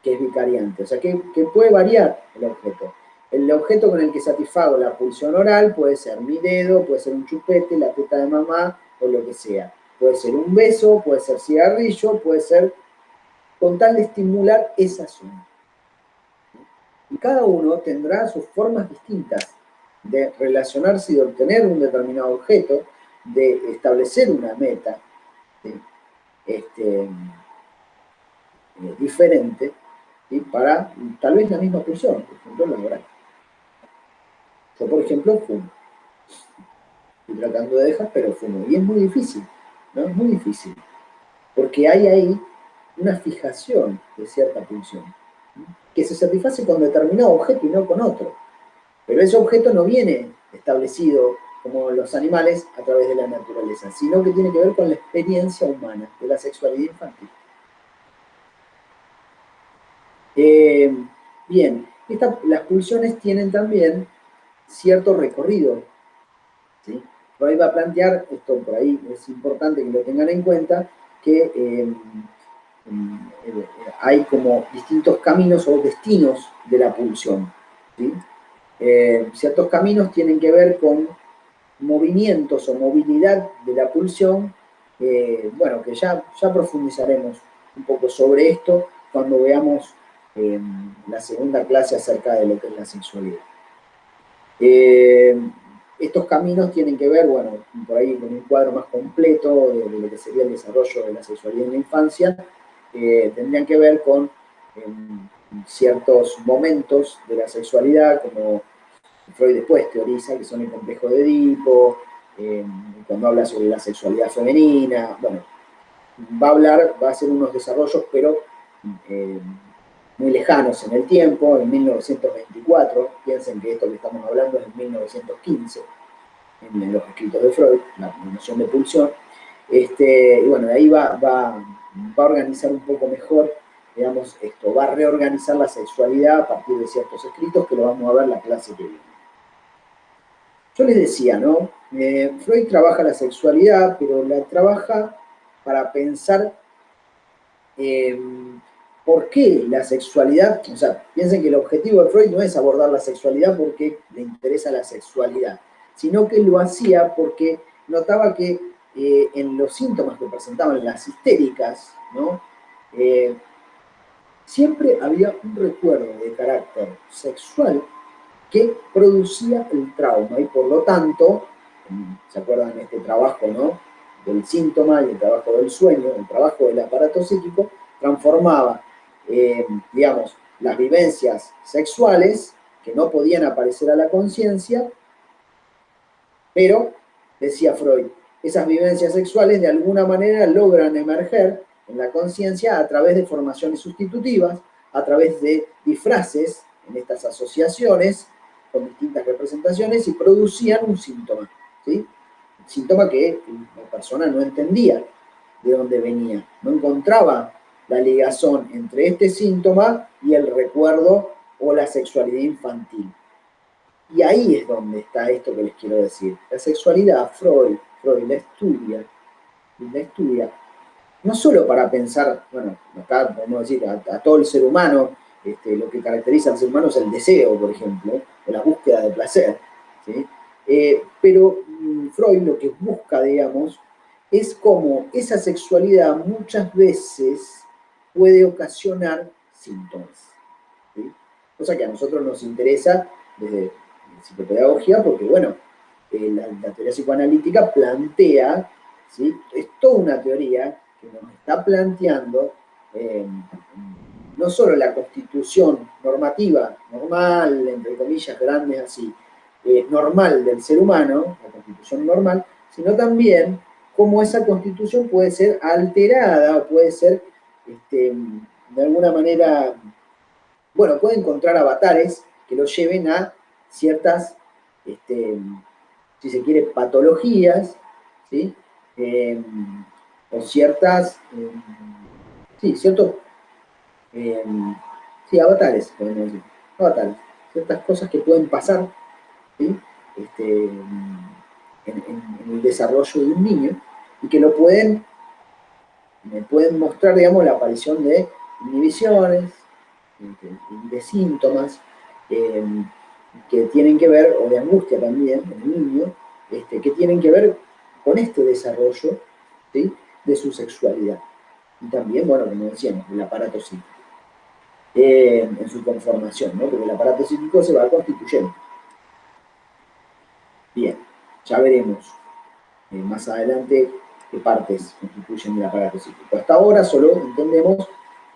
Que es vicariante, o sea, que puede variar el objeto. El objeto con el que satisfago la pulsión oral puede ser mi dedo, puede ser un chupete, la teta de mamá o lo que sea. Puede ser un beso, puede ser cigarrillo, puede ser con tal de estimular esa zona. Y cada uno tendrá sus formas distintas de relacionarse y de obtener un determinado objeto, de establecer una meta, ¿sí?, diferente, ¿sí?, para tal vez la misma pulsión, por ejemplo, la oral. Yo, por ejemplo, fumo. Estoy tratando de dejar, pero fumo. Y es muy difícil, ¿no? Es muy difícil. Porque hay ahí una fijación de cierta pulsión, ¿sí?, que se satisface con determinado objeto y no con otro. Pero ese objeto no viene establecido como los animales a través de la naturaleza, sino que tiene que ver con la experiencia humana de la sexualidad infantil. Bien, las pulsiones tienen también cierto recorrido, ¿sí? Por ahí va a plantear, esto por ahí es importante que lo tengan en cuenta, que hay como distintos caminos o destinos de la pulsión, ¿sí? Ciertos caminos tienen que ver con movimientos o movilidad de la pulsión, bueno, que ya profundizaremos un poco sobre esto cuando veamos la segunda clase acerca de lo que es la sexualidad. Estos caminos tienen que ver, bueno, por ahí con un cuadro más completo de lo que sería el desarrollo de la sexualidad en la infancia, tendrían que ver con ciertos momentos de la sexualidad, como Freud después teoriza, que son el complejo de Edipo, cuando habla sobre la sexualidad femenina, bueno, va a hacer unos desarrollos, pero muy lejanos en el tiempo, en 1924, piensen que esto que estamos hablando es en 1915, en los escritos de Freud, la noción de pulsión, y bueno, de ahí va a organizar un poco mejor, digamos, esto, va a reorganizar la sexualidad a partir de ciertos escritos que lo vamos a ver en la clase que viene. Yo les decía, ¿no? Freud trabaja la sexualidad, pero la trabaja para pensar por qué la sexualidad, o sea, piensen que el objetivo de Freud no es abordar la sexualidad porque le interesa la sexualidad, sino que lo hacía porque notaba que en los síntomas que presentaban las histéricas, ¿no? Siempre había un recuerdo de carácter sexual que producía el trauma y por lo tanto, ¿se acuerdan de este trabajo, no?, del síntoma y el trabajo del sueño, el trabajo del aparato psíquico, transformaba, digamos, las vivencias sexuales que no podían aparecer a la conciencia, pero, decía Freud, esas vivencias sexuales de alguna manera logran emerger en la conciencia a través de formaciones sustitutivas, a través de disfraces en estas asociaciones con distintas representaciones y producían un síntoma, ¿sí? Un síntoma que la persona no entendía de dónde venía, no encontraba la ligazón entre este síntoma y el recuerdo o la sexualidad infantil. Y ahí es donde está esto que les quiero decir. La sexualidad, Freud la estudia, no solo para pensar, bueno, acá podemos decir a todo el ser humano, lo que caracteriza al ser humano es el deseo, por ejemplo, o la búsqueda de placer, ¿sí? Pero Freud lo que busca, digamos, es cómo esa sexualidad muchas veces puede ocasionar síntomas, ¿sí? Cosa que a nosotros nos interesa desde psicopedagogía, porque bueno, la teoría psicoanalítica plantea, ¿sí?, es toda una teoría que nos está planteando no solo la constitución normativa, normal, entre comillas, grandes así, normal del ser humano, la constitución normal, sino también cómo esa constitución puede ser alterada o puede ser, de alguna manera, bueno, puede encontrar avatares que lo lleven a ciertas, si se quiere, patologías, ¿sí? O ciertas, sí, ciertos sí, avatares, podemos decir, avatares, ciertas cosas que pueden pasar, ¿sí? En el desarrollo de un niño y que lo pueden mostrar, digamos, la aparición de inhibiciones, de síntomas eh, que tienen que ver, o de angustia también en el niño, que tienen que ver con este desarrollo, ¿sí? De su sexualidad. Y también, bueno, como decíamos, el aparato psíquico, en su conformación, ¿no? Porque el aparato psíquico se va constituyendo. Bien, ya veremos más adelante qué partes constituyen el aparato psíquico. Hasta ahora solo entendemos,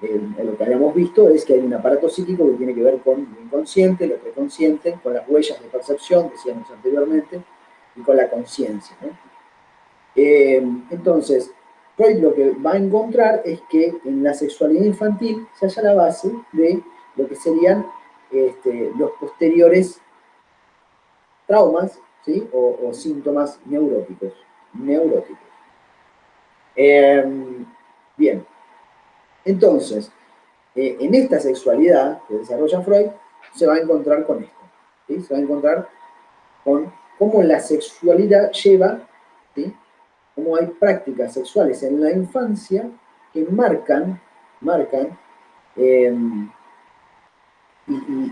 lo que habíamos visto es que hay un aparato psíquico que tiene que ver con lo inconsciente, lo preconsciente, con las huellas de percepción, decíamos anteriormente, y con la conciencia, ¿no? Entonces, Freud lo que va a encontrar es que en la sexualidad infantil se halla la base de lo que serían los posteriores traumas, ¿sí? O síntomas neuróticos. Neuróticos. Bien, entonces, en esta sexualidad que desarrolla Freud, se va a encontrar con esto, ¿sí? Se va a encontrar con cómo la sexualidad lleva, ¿sí? Cómo hay prácticas sexuales en la infancia que marcan eh,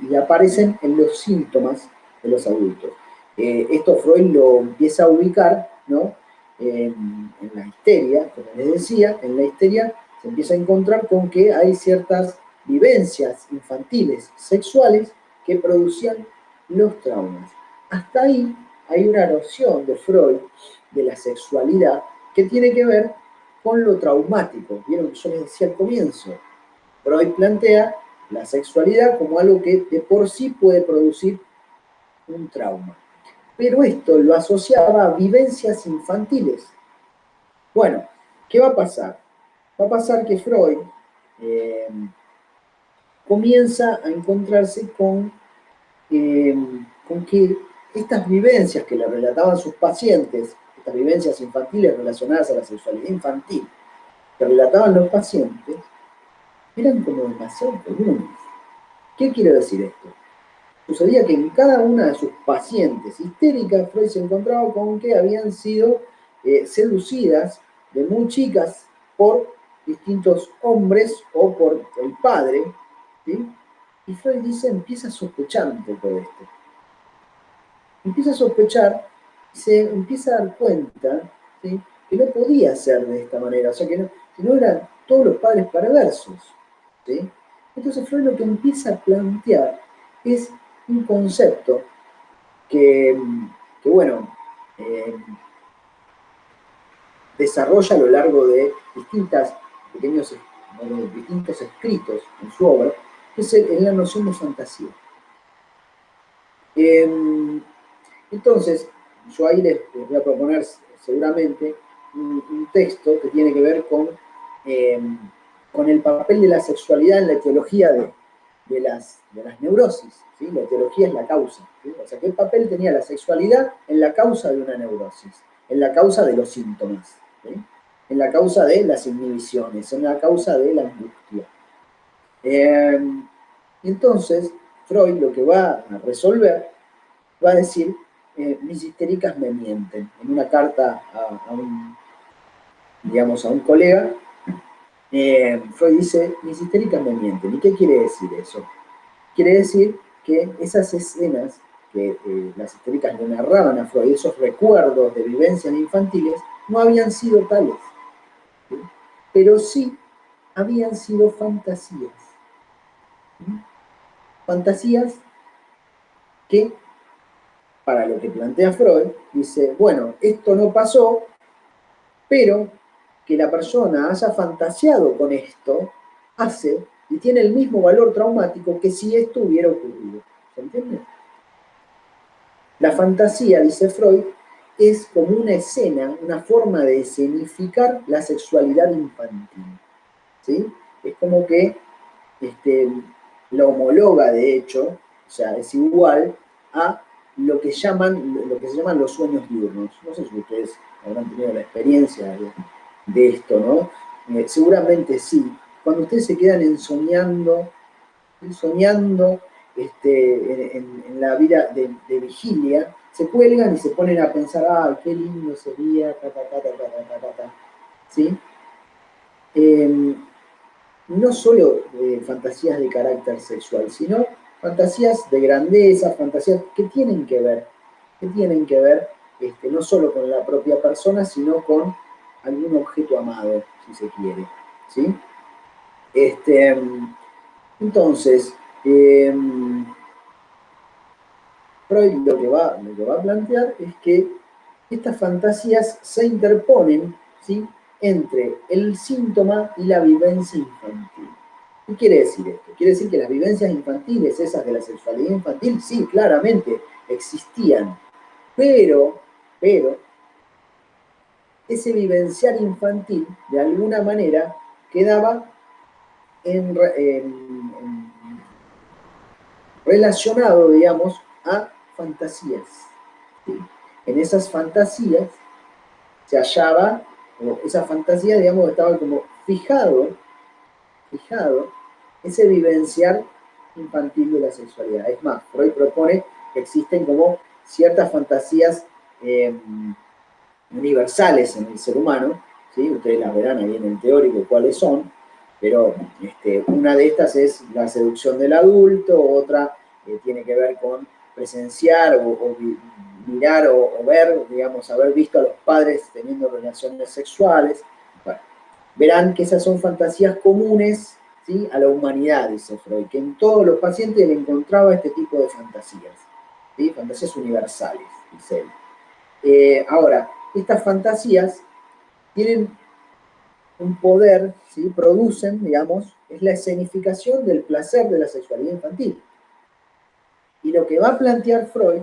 y aparecen en los síntomas de los adultos. Esto Freud lo empieza a ubicar, ¿no? En la histeria, como les decía, en la histeria se empieza a encontrar con que hay ciertas vivencias infantiles sexuales que producían los traumas. Hasta ahí hay una noción de Freud de la sexualidad que tiene que ver con lo traumático. Vieron que yo les decía al comienzo. Freud plantea la sexualidad como algo que de por sí puede producir un trauma. Pero esto lo asociaba a vivencias infantiles. Bueno, ¿qué va a pasar? Va a pasar que Freud eh, comienza a encontrarse con que estas vivencias que le relataban sus pacientes, estas vivencias infantiles relacionadas a la sexualidad infantil, que relataban los pacientes, eran como demasiado comunes. ¿Qué quiere decir esto? Sucedía que en cada una de sus pacientes histéricas, Freud se encontraba con que habían sido seducidas de muy chicas por distintos hombres o por el padre, ¿sí? Y Freud dice, empieza a sospechar un poco de esto. Empieza a sospechar, se empieza a dar cuenta, ¿sí? Que no podía ser de esta manera, o sea, que no eran todos los padres perversos, ¿sí? Entonces Freud lo que empieza a plantear es un concepto que, bueno, eh, desarrolla a lo largo de distintos escritos en su obra, que es la noción de fantasía. Entonces, yo ahí les voy a proponer seguramente un texto que tiene que ver eh, con el papel de la sexualidad en la etiología de las neurosis, ¿sí? La etiología es la causa, ¿sí? O sea, ¿qué papel tenía la sexualidad en la causa de una neurosis? En la causa de los síntomas, ¿sí? En la causa de las inhibiciones, en la causa de la angustia. Entonces, Freud lo que va a resolver, va a decir, mis histéricas me mienten. En una carta digamos, a un colega, Freud dice, mis histéricas me mienten. ¿Y qué quiere decir eso? Quiere decir que esas escenas que las histéricas le narraban a Freud, esos recuerdos de vivencias infantiles, no habían sido tales, ¿sí? Pero sí habían sido fantasías. ¿Sí? Fantasías que, para lo que plantea Freud, dice, bueno, esto no pasó, pero que la persona haya fantaseado con esto hace y tiene el mismo valor traumático que si esto hubiera ocurrido. ¿Se entiende? La fantasía, dice Freud, es como una escena, una forma de escenificar la sexualidad infantil, ¿sí? Es como que la homologa, de hecho, o sea, es igual a lo que se llaman los sueños diurnos. No sé si ustedes habrán tenido la experiencia de esto, ¿no? Seguramente sí. Cuando ustedes se quedan ensoñando soñando en la vida de vigilia, se cuelgan y se ponen a pensar, ¡ay, qué lindo sería! Ta, ta, ta, ta, ta, ta, ta, ta, ¿sí? No solo fantasías de carácter sexual, sino fantasías de grandeza, fantasías que tienen que ver no solo con la propia persona, sino con algún objeto amado, si se quiere, ¿sí? Este, entonces, Freud lo que va a plantear es que estas fantasías se interponen, ¿sí?, entre el síntoma y la vivencia infantil. ¿Qué quiere decir esto? Quiere decir que las vivencias infantiles, esas de la sexualidad infantil, sí, claramente existían, pero ese vivenciar infantil, de alguna manera, quedaba en relacionado, digamos, a fantasías. ¿Sí? En esas fantasías se hallaba, o esa fantasía, digamos, estaba como fijado ese vivenciar infantil de la sexualidad. Es más, Freud propone que existen como ciertas fantasías universales en el ser humano, ¿sí? Ustedes las verán ahí en el teórico cuáles son, pero una de estas es la seducción del adulto, otra tiene que ver con presenciar o mirar o ver, digamos, haber visto a los padres teniendo relaciones sexuales. Bueno, verán que esas son fantasías comunes, ¿sí?, a la humanidad, dice Freud, que en todos los pacientes le encontraba este tipo de fantasías, ¿sí?, fantasías universales, dice él. Ahora, estas fantasías tienen un poder, ¿sí?, producen, digamos, es la escenificación del placer de la sexualidad infantil. Y lo que va a plantear Freud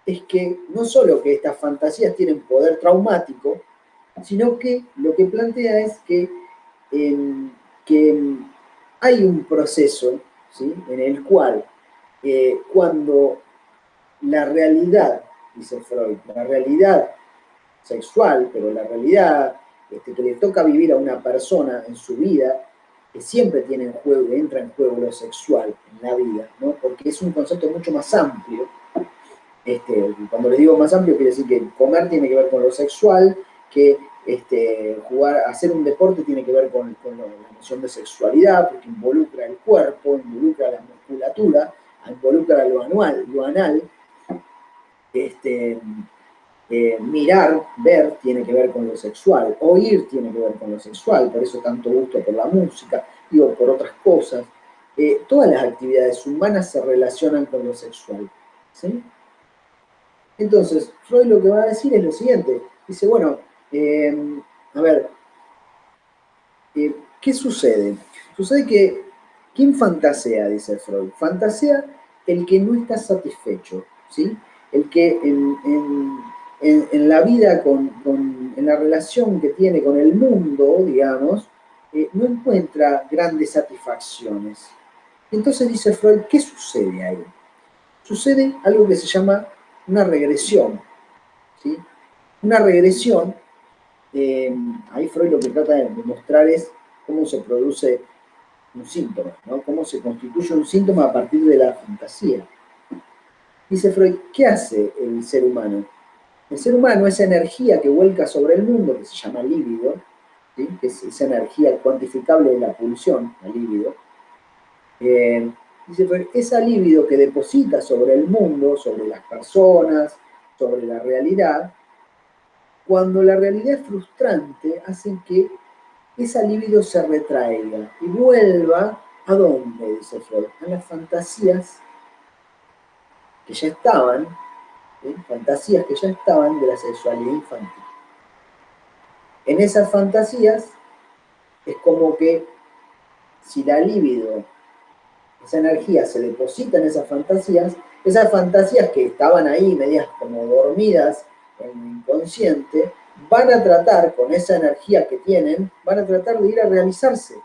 es que no solo que estas fantasías tienen poder traumático, sino que lo que plantea es que hay un proceso, ¿sí?, en el cual cuando la realidad, dice Freud, la realidad sexual, pero la realidad que le toca vivir a una persona en su vida, que siempre tiene en juego, entra en juego lo sexual en la vida, ¿no?, porque es un concepto mucho más amplio. Cuando les digo más amplio, quiere decir que comer tiene que ver con lo sexual, que jugar, hacer un deporte tiene que ver con la noción de sexualidad, porque involucra el cuerpo, involucra la musculatura, involucra lo anal. Mirar, ver, tiene que ver con lo sexual, oír tiene que ver con lo sexual, por eso tanto gusto por la música, digo, por otras cosas. Todas las actividades humanas se relacionan con lo sexual, ¿sí? Entonces, Freud lo que va a decir es lo siguiente, dice, bueno, a ver, ¿qué sucede? Sucede que, ¿quién fantasea? Dice Freud. Fantasea el que no está satisfecho, ¿sí? El que en la vida, en la relación que tiene con el mundo, digamos, no encuentra grandes satisfacciones. Entonces dice Freud, ¿qué sucede ahí? Sucede algo que se llama una regresión, ¿sí? Una regresión, ahí Freud lo que trata de demostrar es cómo se produce un síntoma, ¿no?, cómo se constituye un síntoma a partir de la fantasía. Dice Freud, ¿qué hace el ser humano? El ser humano, esa energía que vuelca sobre el mundo, que se llama líbido, ¿sí?, que es esa energía cuantificable de la pulsión, la líbido, dice Freud, esa líbido que deposita sobre el mundo, sobre las personas, sobre la realidad, cuando la realidad es frustrante, hacen que esa libido se retraiga y vuelva, ¿a dónde? Dice Freud, a las fantasías que ya estaban, ¿sí?, fantasías que ya estaban de la sexualidad infantil. En esas fantasías es como que si la libido, esa energía se deposita en esas fantasías que estaban ahí medias como dormidas en el inconsciente, van a tratar, con esa energía que tienen, van a tratar de ir a realizarse.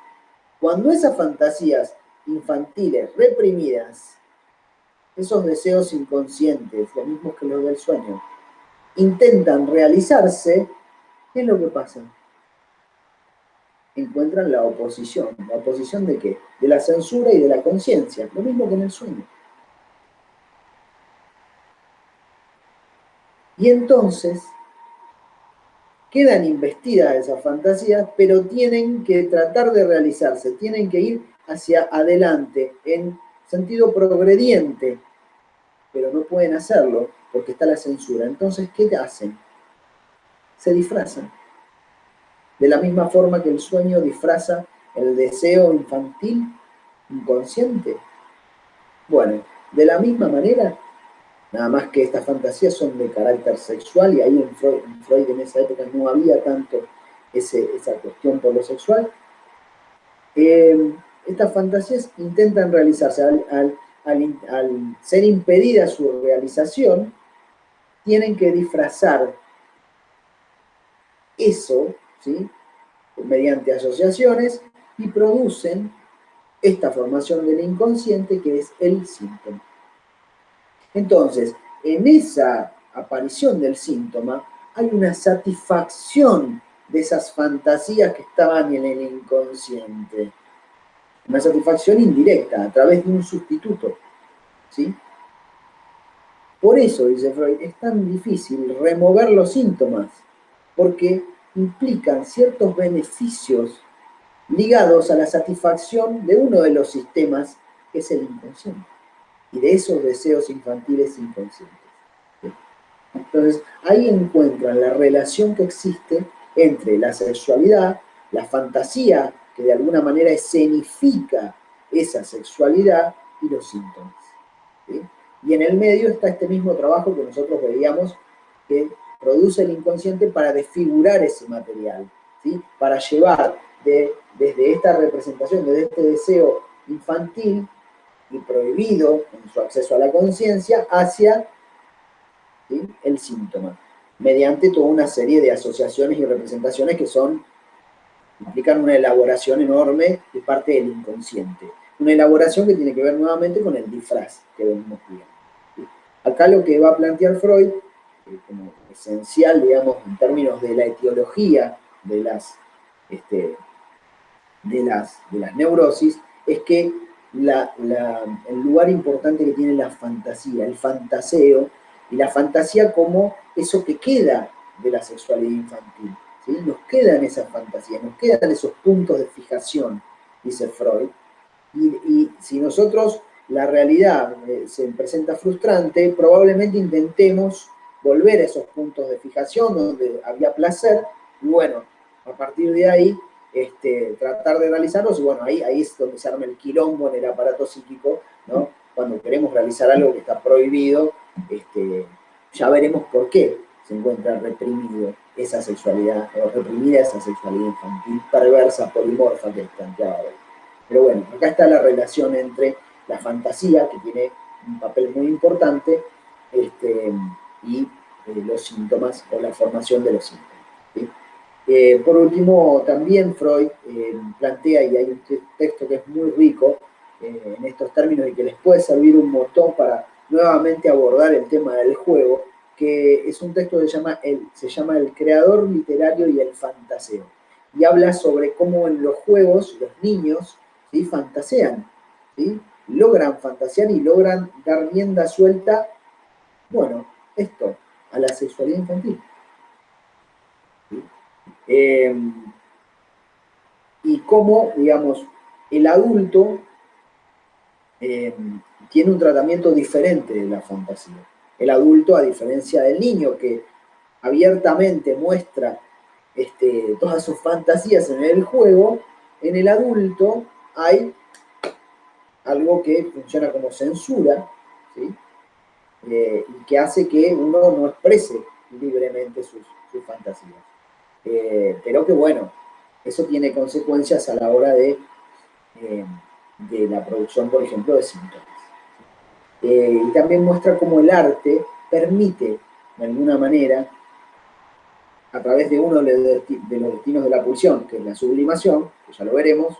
Cuando esas fantasías infantiles reprimidas, esos deseos inconscientes, los mismos que los del sueño, intentan realizarse, ¿qué es lo que pasa? encuentran la oposición. ¿La oposición de qué? De la censura y de la conciencia, lo mismo que en el sueño. Y entonces quedan investidas esas fantasías, pero tienen que tratar de realizarse, tienen que ir hacia adelante, en sentido progrediente, pero no pueden hacerlo porque está la censura. Entonces, ¿qué hacen? Se disfrazan. De la misma forma que el sueño disfraza el deseo infantil inconsciente. Bueno, de la misma manera, nada más que estas fantasías son de carácter sexual y ahí en Freud en esa época no había tanto esa cuestión por lo sexual. Estas fantasías intentan realizarse al ser impedida su realización, tienen que disfrazar eso, ¿sí? Mediante asociaciones y producen esta formación del inconsciente que es el síntoma. Entonces, en esa aparición del síntoma hay una satisfacción de esas fantasías que estaban en el inconsciente. Una satisfacción indirecta, a través de un sustituto, ¿sí? Por eso, dice Freud, es tan difícil remover los síntomas, porque implican ciertos beneficios ligados a la satisfacción de uno de los sistemas, que es el inconsciente, y de esos deseos infantiles inconscientes. Entonces, ahí encuentran la relación que existe entre la sexualidad, la fantasía, que de alguna manera escenifica esa sexualidad, y los síntomas. ¿Sí? Y en el medio está este mismo trabajo que nosotros veíamos que produce el inconsciente para desfigurar ese material, ¿sí? Para llevar desde esta representación, desde este deseo infantil y prohibido en su acceso a la conciencia, hacia, ¿sí?, el síntoma, mediante toda una serie de asociaciones y representaciones que implican una elaboración enorme de parte del inconsciente. Una elaboración que tiene que ver nuevamente con el disfraz que venimos viendo. ¿Sí? Acá lo que va a plantear Freud, como esencial, digamos, en términos de la etiología de las neurosis, es que el lugar importante que tiene la fantasía, el fantaseo, y la fantasía como eso que queda de la sexualidad infantil. ¿Sí? Nos quedan esas fantasías, nos quedan esos puntos de fijación, dice Freud, y si nosotros la realidad se presenta frustrante, probablemente intentemos volver a esos puntos de fijación donde había placer, y bueno, a partir de ahí tratar de realizarlos, y bueno, ahí es donde se arma el quilombo en el aparato psíquico, ¿no? Cuando queremos realizar algo que está prohibido, ya veremos por qué se encuentra reprimido esa sexualidad, o reprimida esa sexualidad infantil, perversa, polimorfa que planteaba hoy. Pero bueno, acá está la relación entre la fantasía, que tiene un papel muy importante, y los síntomas, o la formación de los síntomas. ¿Sí? Por último, también Freud plantea, y hay un texto que es muy rico en estos términos y que les puede servir un montón para nuevamente abordar el tema del juego, que es un texto que se llama El creador literario y el fantaseo. Y habla sobre cómo en los juegos los niños, ¿sí?, fantasean, ¿sí?, logran fantasear y logran dar rienda suelta, bueno, a la sexualidad infantil. ¿Sí? Y cómo, digamos, el adulto tiene un tratamiento diferente de la fantasía. El adulto, a diferencia del niño, que abiertamente muestra todas sus fantasías en el juego, en el adulto hay algo que funciona como censura, ¿sí? Y que hace que uno no exprese libremente sus fantasías. Pero que bueno, eso tiene consecuencias a la hora de la producción, por ejemplo, de síntomas. Y también muestra cómo el arte permite, de alguna manera, a través de uno de los destinos de la pulsión, que es la sublimación, que ya lo veremos,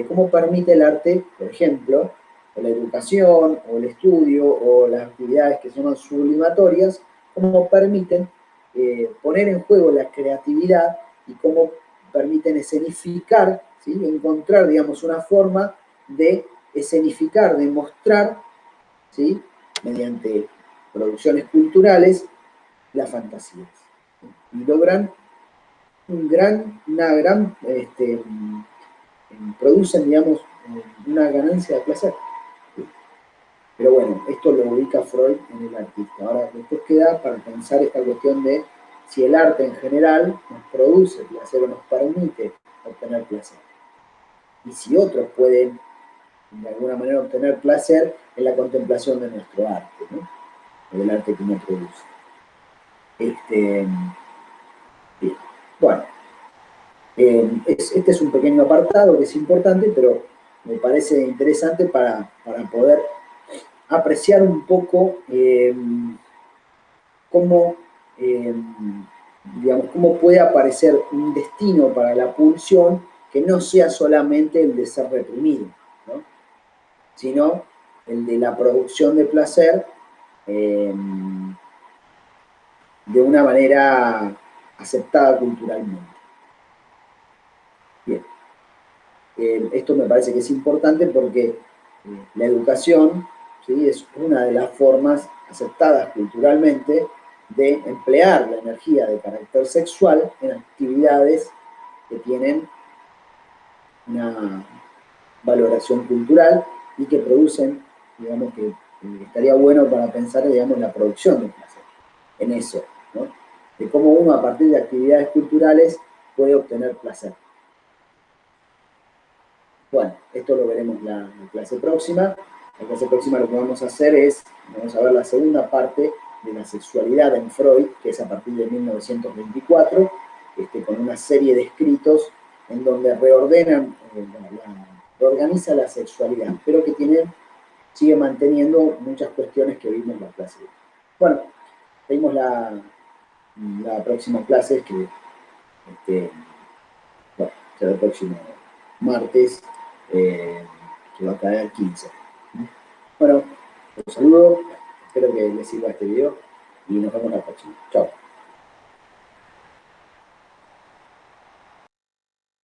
cómo permite el arte, por ejemplo, o la educación, o el estudio, o las actividades que son sublimatorias, cómo permiten poner en juego la creatividad y cómo permiten escenificar, ¿sí? Encontrar, digamos, una forma de escenificar, de mostrar, ¿sí? Mediante producciones culturales, las fantasías. Y logran producen, digamos, una ganancia de placer. Pero bueno, esto lo ubica Freud en el artista. Ahora, después queda para pensar esta cuestión de si el arte en general nos produce placer o nos permite obtener placer. Y si otros pueden, de alguna manera, obtener placer en la contemplación de nuestro arte, ¿no? O del arte que nos produce. Bien. Bueno, este es un pequeño apartado que es importante, pero me parece interesante para poder apreciar un poco cómo, digamos, cómo puede aparecer un destino para la pulsión que no sea solamente el de ser reprimido, ¿no? Sino el de la producción de placer de una manera aceptada culturalmente. Bien. Esto me parece que es importante porque la educación, ¿sí? Es una de las formas aceptadas culturalmente de emplear la energía de carácter sexual en actividades que tienen una valoración cultural y que producen, digamos que estaría bueno para pensar, digamos, la producción de placer, en eso, ¿no? De cómo uno a partir de actividades culturales puede obtener placer. Bueno, esto lo veremos la clase próxima. La clase próxima lo que vamos a hacer es, vamos a ver la segunda parte de la sexualidad en Freud, que es a partir de 1924, con una serie de escritos en donde reorganiza la sexualidad, pero que sigue manteniendo muchas cuestiones que vimos en la clase. Bueno, seguimos la próxima clase, que bueno, será el próximo martes, que va a caer 15. Bueno, un saludo, espero que les sirva este video y nos vemos la próxima. Chao.